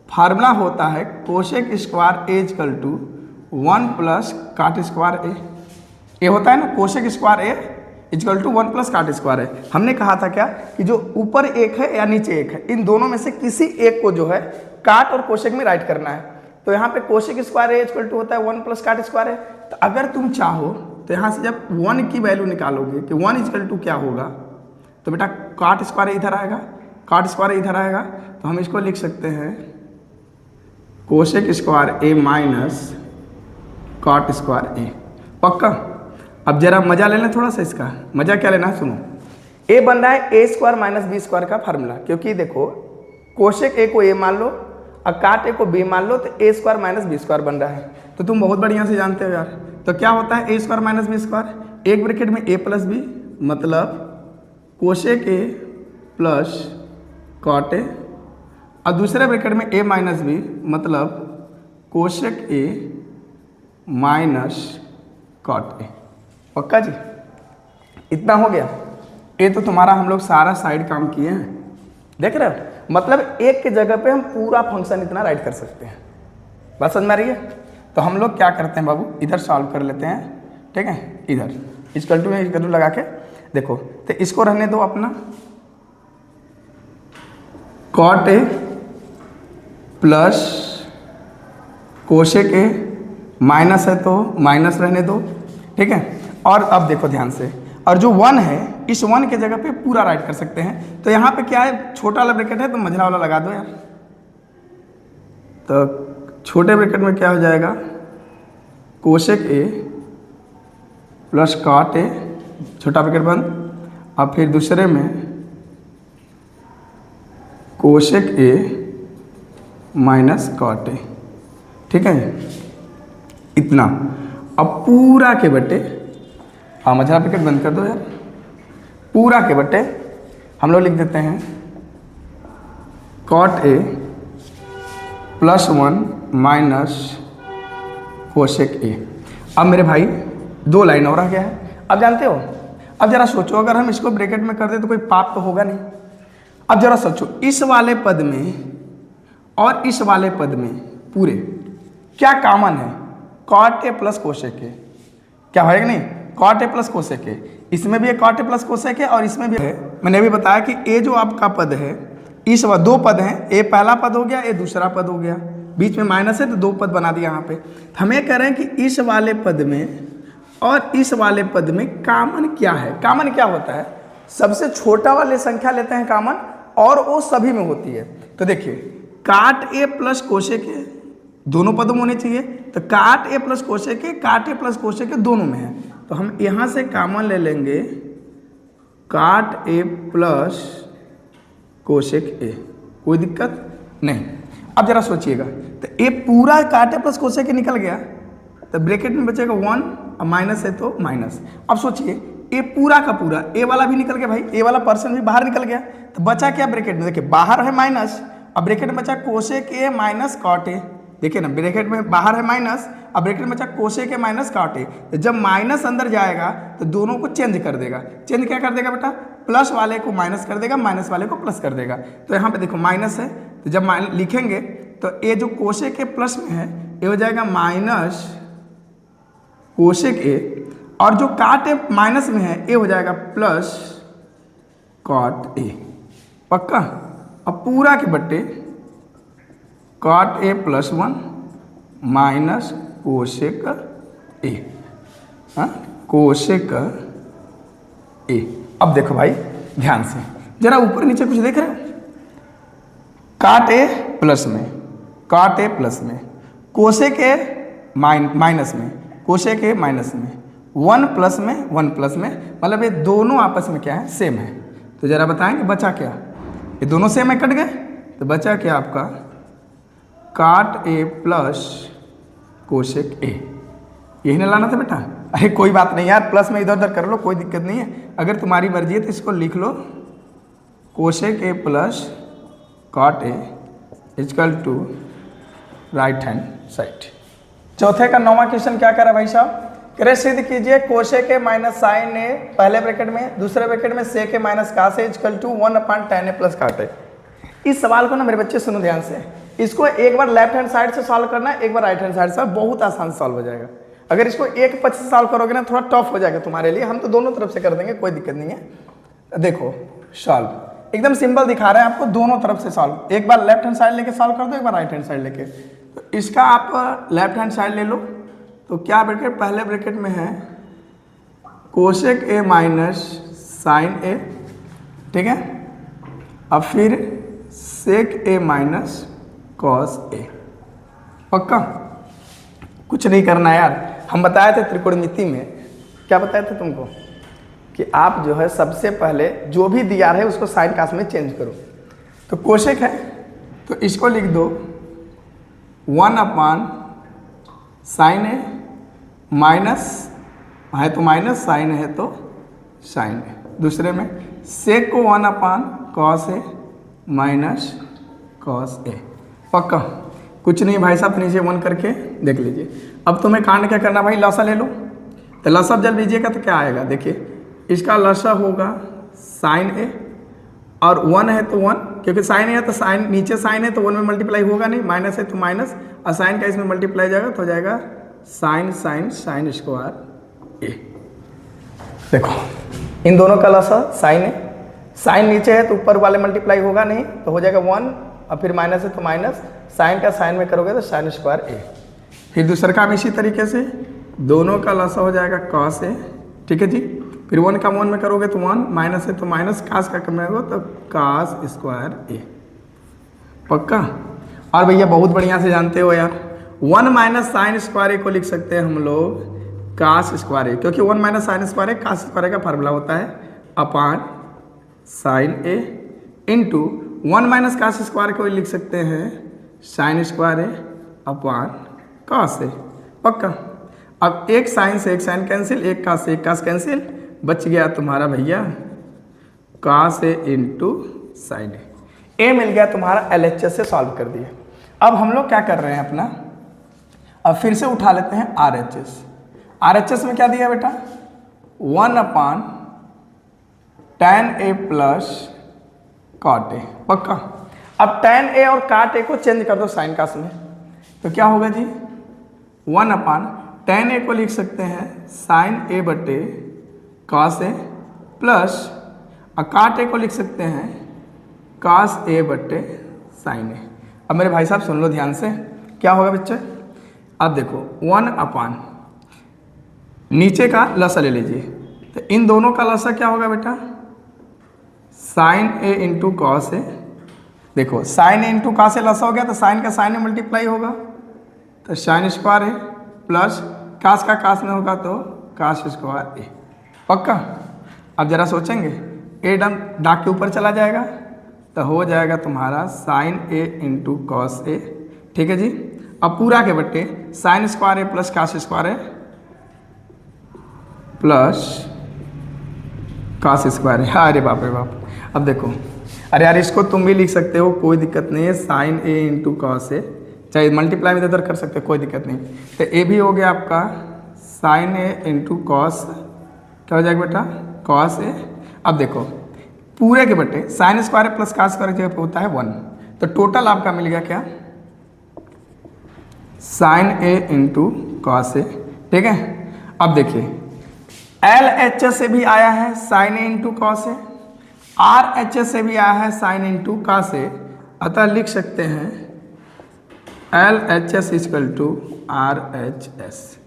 फार्मूला होता है cosec square A equal to 1 plus cot square A. ये होता है ना cosec square A equal to 1 plus cot square A. हमने कहा था क्या कि जो ऊपर 1 है या नीचे 1 है, इन दोनों में से किसी 1 को जो है काट और कोशेक में राइट करना है। तो यहाँ पे cosec square A equal to होता है 1 प्लस काट स्क्वायर ए। तो अगर तुम चाहो तो यहाँ से जब 1 की वैल्यू निकालोगे कि 1 इक्वल टू क्या होगा, तो बेटा काट स्क्वायर इधर आएगा, काट स्क्वायर इधर आएगा, तो हम इसको लिख सकते हैं कोशेक स्क्वायर ए माइनस काट स्क्वायर ए। पक्का? अब जरा मजा ले लें थोड़ा सा, इसका मजा क्या लेना है सुनो, ए बन रहा है A square minus B square का फार्मूला, क्योंकि देखो कोशेक ए को ए मान लो और काट ए को बी मान लो, तो ए स्क्वायर माइनस बी स्क्वायर बन रहा है। तो तुम बहुत बढ़िया से जानते हो यार। तो क्या होता है A square minus B square, एक ब्रैकेट में ए प्लस बी मतलब cosec A plus cot A, और दूसरे ब्रैकेट में ए माइनस बी मतलब cosec A minus cot A. पक्का जी? इतना हो गया। ये तो तुम्हारा हम लोग सारा साइड काम किए हैं, देख रहे हो, मतलब एक के जगह पे हम पूरा फंक्शन इतना राइट कर सकते हैं। बात समझ में आ रही है? तो हम लोग क्या करते हैं बाबू, इधर सॉल्व कर लेते हैं, ठीक है, इधर इक्वल टू लगा के देखो, तो इसको रहने दो अपना cot A plus cosec A, minus है तो माइनस रहने दो, ठीक है। और अब देखो ध्यान से, और जो 1 है इस 1 के जगह पे पूरा राइट कर सकते हैं। तो यहाँ पे क्या है, छोटा वाला ब्रैकेट है तो मझला वाला लगा दो यार। तो छोटे ब्रैकेट में क्या हो जाएगा, cosec A plus cot A, छोटा ब्रैकेट बंद, और फिर दूसरे में cosec A minus cot A, ठीक है। इतना। अब पूरा के बटे, हाँ मझला ब्रैकेट बंद कर दो यार, पूरा के बटे हम लोग लिख देते हैं cot A plus 1 minus cosec A. अब मेरे भाई 2 लाइन और आ गया है। अब जानते हो, अब जरा सोचो, अगर हम इसको ब्रैकेट में कर दे तो कोई पाप तो होगा नहीं। अब जरा सोचो, इस वाले पद में और इस वाले पद में पूरे क्या कॉमन है, कॉट ए प्लस कोशेक ए, क्या होगा नहीं, कॉट ए प्लस कोशेक ए। इसमें भी एक कॉट ए प्लस कोशेक है और इसमें भी है। मैंने भी बताया कि ए जो आपका पद है, इस 2 पद हैं, ए पहला पद हो गया, ए दूसरा पद हो गया, बीच में माइनस है तो 2 पद बना दिया यहाँ पे। हमें कह रहे हैं कि इस वाले पद में और इस वाले पद में कॉमन क्या है। कॉमन क्या होता है, सबसे छोटा वाले संख्या लेते हैं कॉमन और वो सभी में होती है। तो देखिए काट ए प्लस कोशेक ए दोनों पदों में होने चाहिए, तो काट ए प्लस कोशेक ए, काट ए प्लस कोशेक ए दोनों में है, तो हम यहाँ से कॉमन ले लेंगे काट ए प्लस कोशेक ए, कोई दिक्कत नहीं। अब जरा सोचिएगा, तो ए पूरा काट ए प्लस कोशेक ए निकल गया, तो ब्रैकेट में बचेगा 1 और माइनस है तो माइनस। अब सोचिए ए पूरा का पूरा, ए वाला भी निकल गया भाई, ए वाला पर्सन भी बाहर निकल गया, तो बचा क्या ब्रैकेट में, देखिए बाहर है माइनस और ब्रैकेट में बचा cosec A minus cot A, देखिए ना ब्रैकेट में बाहर है माइनस और ब्रैकेट में बचा cosec A minus cot A. तो जब माइनस अंदर जाएगा तो दोनों को चेंज कर देगा, चेंज क्या कर देगा बेटा, प्लस वाले को माइनस कर देगा, माइनस वाले को प्लस कर देगा। तो यहाँ पे देखो माइनस है, तो जब लिखेंगे तो ए जो कोशेक ए प्लस में है ये हो जाएगा माइनस कोशेक ए, और जो काट ए माइनस में है ये हो जाएगा प्लस कॉट ए, पक्का। अब पूरा के बट्टे cot A plus 1 minus cosec A, हाँ कोशेक ए। अब देखो भाई ध्यान से, जरा ऊपर नीचे कुछ देख रहे हो, काट ए प्लस में, काट ए प्लस में, कोशेक ए माइनस में, कोशेक ए माइनस में, 1 प्लस में 1 प्लस में, मतलब ये दोनों आपस में क्या है, सेम है। तो जरा बताएंगे बचा क्या, ये दोनों सेम है, कट गए, तो बचा क्या आपका काट ए प्लस कोशेक ए, यही ना लाना था बेटा। अरे कोई बात नहीं यार, प्लस में इधर उधर कर लो, कोई दिक्कत नहीं है, अगर तुम्हारी मर्जी है तो इसको लिख लो cosec A plus cot A equal to right hand side. चौथे का 9वां क्वेश्चन क्या करा भाई साहब, करे सिद्ध कीजिए cosec A minus sine A पहले ब्रैकेट में, दूसरे ब्रैकेट में sec A minus cos A equal to 1/tan A plus cot A. इस सवाल को ना मेरे बच्चे सुनो ध्यान से, इसको एक बार लेफ्ट हैंड साइड से सॉल्व करना है, एक बार राइट हैंड साइड से, बहुत आसान सॉल्व हो जाएगा। अगर इसको एक पक्ष से सॉल्व करोगे ना थोड़ा टफ हो जाएगा तुम्हारे लिए, हम तो दोनों तरफ से कर देंगे, कोई दिक्कत नहीं है। देखो सॉल्व एकदम सिंपल दिखा रहे हैं आपको, दोनों तरफ से सॉल्व, एक बार लेफ्ट हैंड साइड लेके सॉल्व कर दो, एक बार राइट हैंड साइड लेके। तो इसका आप लेफ्ट हैंड साइड ले लो, तो क्या ब्रैकेट, पहले ब्रैकेट में है कोशेक ए माइनस साइन ए, ठीक है, अब फिर सेक ए माइनस कॉस ए, पक्का। कुछ नहीं करना यार, हम बताए थे त्रिकोणमिति में, क्या बताए थे तुमको कि आप जो है सबसे पहले जो भी दिया है उसको साइन कास में चेंज करो। तो कोशेक है तो इसको लिख दो 1/sin ए, माइनस है तो माइनस, साइन है तो साइन ए। दूसरे में सेक को 1/cos A minus cos A, पक्का। कुछ नहीं भाई साहब, नीचे 1 करके देख लीजिए। अब तुम्हें कांड क्या करना भाई, लसा ले लो, तो लसा जब लीजिएगा तो क्या आएगा, देखिए इसका लसा होगा साइन ए, और 1 है तो 1, क्योंकि साइन है तो साइन, नीचे साइन है तो 1 में मल्टीप्लाई होगा नहीं, माइनस है तो माइनस, और साइन का इसमें मल्टीप्लाई जाएगा तो हो जाएगा साइन साइन साइन स्क्वायर ए। देखो इन दोनों का लसा साइन है, साइन नीचे है तो ऊपर वाले मल्टीप्लाई होगा नहीं, तो हो जाएगा 1, और फिर माइनस है तो माइनस, साइन का साइन में करोगे तो साइन स्क्वायर ए। फिर दूसरा काम इसी तरीके से, दोनों का लसा हो जाएगा कॉस ए, ठीक है जी। फिर 1 का 1 में करोगे तो 1, माइनस है तो माइनस, कास का कम होगा तो कास स्क्वायर ए, पक्का। और भैया बहुत बढ़िया से जानते हो यार, 1 माइनस साइन स्क्वायर ए को लिख सकते हैं हम लोग कास स्क्वायर ए, क्योंकि 1 minus sine square A cos square A का फार्मूला होता है अपान sign A into 1 minus cos square को लिख सकते हैं sign square A upon cos ए, पक्का। अब एक साइन से एक साइन कैंसिल, एक कास से एक कास कैंसिल, बच गया तुम्हारा भैया कास ए इंटू साइन ए मिल गया तुम्हारा। LHS से सॉल्व कर दिया। अब हम लोग क्या कर रहे हैं अपना, अब फिर से उठा लेते हैं RHS। RHS में क्या दिया बेटा, 1/tan A plus cot A, पक्का। अब tan ए और काट ए को चेंज कर दो साइन कास में, तो क्या होगा जी, 1/tan ए को लिख सकते हैं साइन ए बटे कास ए प्लस, और काट ए को लिख सकते हैं कास ए बटे साइन ए। अब मेरे भाई साहब सुन लो ध्यान से, क्या होगा बच्चे, अब देखो 1/, नीचे का लसा ले लीजिए, तो इन दोनों का लसा क्या होगा बेटा, sign A into cos A. देखो sign A into cos A लसा हो गया तो साइन का साइन में मल्टीप्लाई होगा तो साइन स्क्वायर ए प्लस कास का कास में होगा तो कास स्क्वायर ए। पक्का। अब जरा सोचेंगे, ए डन डाक के ऊपर चला जाएगा तो हो जाएगा तुम्हारा sine A into cos A. ठीक है जी। अब पूरा के बट्टे sine square A plus cos square A plus cos square है। अरे बाप रे बाप। अब देखो, अरे यार इसको तुम भी लिख सकते हो, कोई दिक्कत नहीं है। Sign A into cos A, चाहे मल्टीप्लाई में इधर कर सकते हो, कोई दिक्कत नहीं। तो ए भी हो गया आपका साइन ए इंटू कॉस, क्या हो जाएगा बेटा, कॉस ए। अब देखो पूरे के बट्टे sine square plus cos square जगह पे होता है 1, तो टोटल आपका मिल गया क्या, sign A into cos A. ठीक है। अब देखिए एल एच एस से भी आया है sign A into cos A, are H S से भी आया है साइन इंटू कॉस ए, अतः लिख सकते हैं L H S equal to R H S.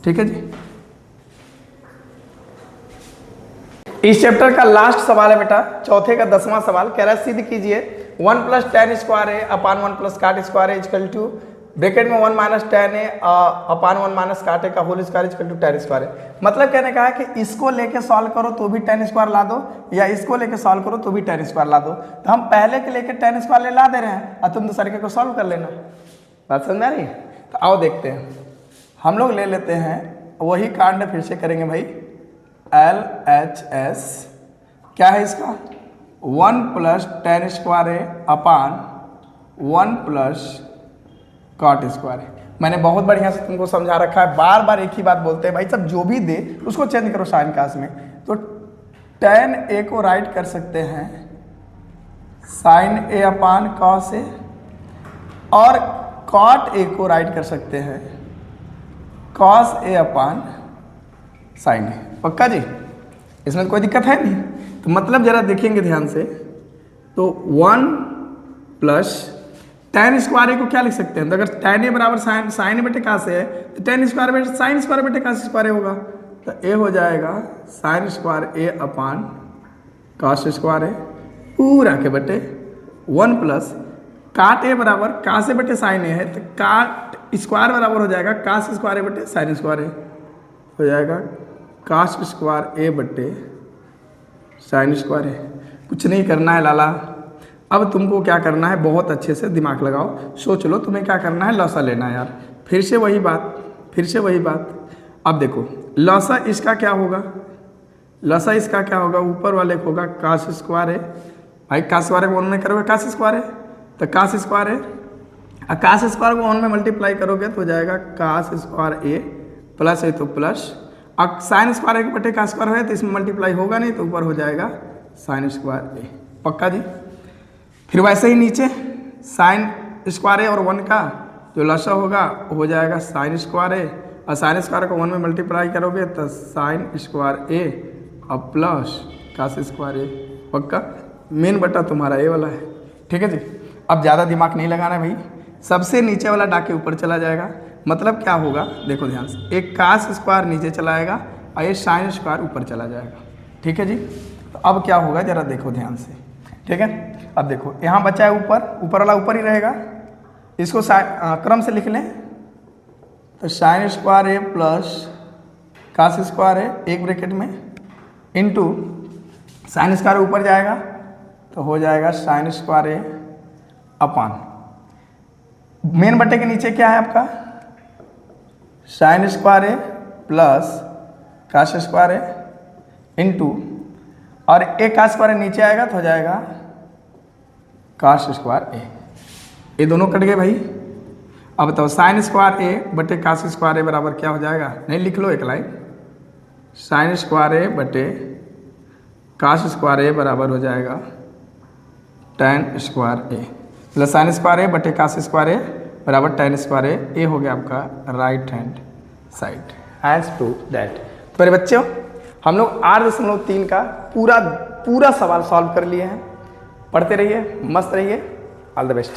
ठीक है जी। इस चैप्टर का लास्ट सवाल है बेटा, चौथे का 10वां सवाल। कह रहा है सिद्ध कीजिए 1 plus tan square A upon 1 plus cot square A equal to bracket में 1 minus tan A upon 1 minus cot A का whole square equal to tan square है। मतलब कहने का है कि इसको लेके सॉल्व करो तो भी टेन स्क्वायर ला दो, या इसको लेके सॉल्व करो तो भी टेन स्क्वायर ला दो। तो हम पहले के लेके टेन स्क्वायर ले ला दे रहे हैं और तुम दूसरे के को सॉल्व कर लेना। बात समझ में आ रही है? तो आओ देखते हैं, हम लोग ले लेते हैं वही कांड फिर से करेंगे भाई। एल एच एस क्या है इसका, 1 plus tan square A upon 1 plus cot square है। मैंने बहुत बढ़िया से तुमको समझा रखा है, बार बार एक ही बात बोलते हैं भाई, सब जो भी दे उसको चेंज करो साइन कास में। तो टेन ए को राइट कर सकते हैं sign A upon cos A, और कॉट ए को राइट कर सकते हैं कॉस ए अपान साइन ए। पक्का जी, इसमें कोई दिक्कत है नहीं। तो मतलब जरा देखेंगे ध्यान से, तो 1 प्लस टेन स्क्वायर ए को क्या लिख सकते हैं, तो अगर टेन ए बराबर साइन ए बटे कास ए है तो टेन स्क्वायर बटे साइन स्क्वायर बटे कास स्क्वायर ए होगा। तो ए हो जाएगा sign square A upon cos square ए पूरा के बटे 1 प्लस काट ए बराबर कास ए बटे साइन ए है, तो काट स्क्वायर बराबर हो जाएगा कास स्क्वायर ए बटे साइन स्क्वायर ए, हो जाएगा कास स्क्वायर ए बटे साइन स्क्वायर ए। कुछ नहीं करना है लाला। अब तुमको क्या करना है, बहुत अच्छे से दिमाग लगाओ, सोच लो तुम्हें क्या करना है, लॉसा लेना है यार। फिर से वही बात। अब देखो लॉसा इसका क्या होगा, लॉसा इसका क्या होगा, ऊपर वाले को होगा कास स्क्वायर है। भाई कास स्क्वायर को 1 में करोगे कास स्क्वायर है, तो कास स्क्वायर है, कास स्क्वायर को 1 में मल्टीप्लाई करोगे तो हो जाएगा कास स्क्वायर ए प्लस ए तो प्लस, अब साइन स्क्वायर ए के बटे कास स्क्वायर है तो इसमें मल्टीप्लाई होगा नहीं तो ऊपर हो जाएगा साइन स्क्वायर ए। पक्का जी। फिर वैसे ही नीचे साइन स्क्वायर ए और 1 का जो लसा होगा वो हो जाएगा साइन स्क्वायर ए, और साइन स्क्वायर को 1 में मल्टीप्लाई करोगे तो साइन स्क्वायर ए और प्लस कास स्क्वायर ए। पक्का। मेन बटा तुम्हारा ए वाला है। ठीक है जी। अब ज़्यादा दिमाग नहीं लगाना है भाई, सबसे नीचे वाला डाके ऊपर चला जाएगा। मतलब क्या होगा देखो ध्यान से, एक कास स्क्वायर नीचे चला आएगा और ये साइन स्क्वायर ऊपर चला जाएगा। ठीक है जी। तो अब क्या होगा जरा देखो ध्यान से। ठीक है। अब देखो यहाँ बचा है ऊपर वाला ऊपर ही रहेगा, इसको क्रम से लिख लें तो sine square A plus cos square है एक ब्रैकेट में इंटू साइन स्क्वायर ऊपर जाएगा तो हो जाएगा sign square A upon main बटे के नीचे क्या है आपका sign square A plus cos square A into और एक कास स्क्वायर नीचे आएगा तो हो जाएगा कास स्क्वायर ए। ये दोनों कट गए भाई। अब बताओ साइन स्क्वायर ए बटे कास स्क्वायर ए बराबर क्या हो जाएगा, नहीं लिख लो एक लाइन, साइन स्क्वायर ए बटे कास स्क्वायर ए बराबर हो जाएगा ten square A plus sine square ए बटे कास स्क्वायर ए बराबर टेन स्क्वायर ए। ये हो गया आपका right hand side. As to that तो मेरे बच्चों हम लोग 8.3 का पूरा सवाल सॉल्व कर लिए हैं। पढ़ते रहिए, मस्त रहिए। All the best.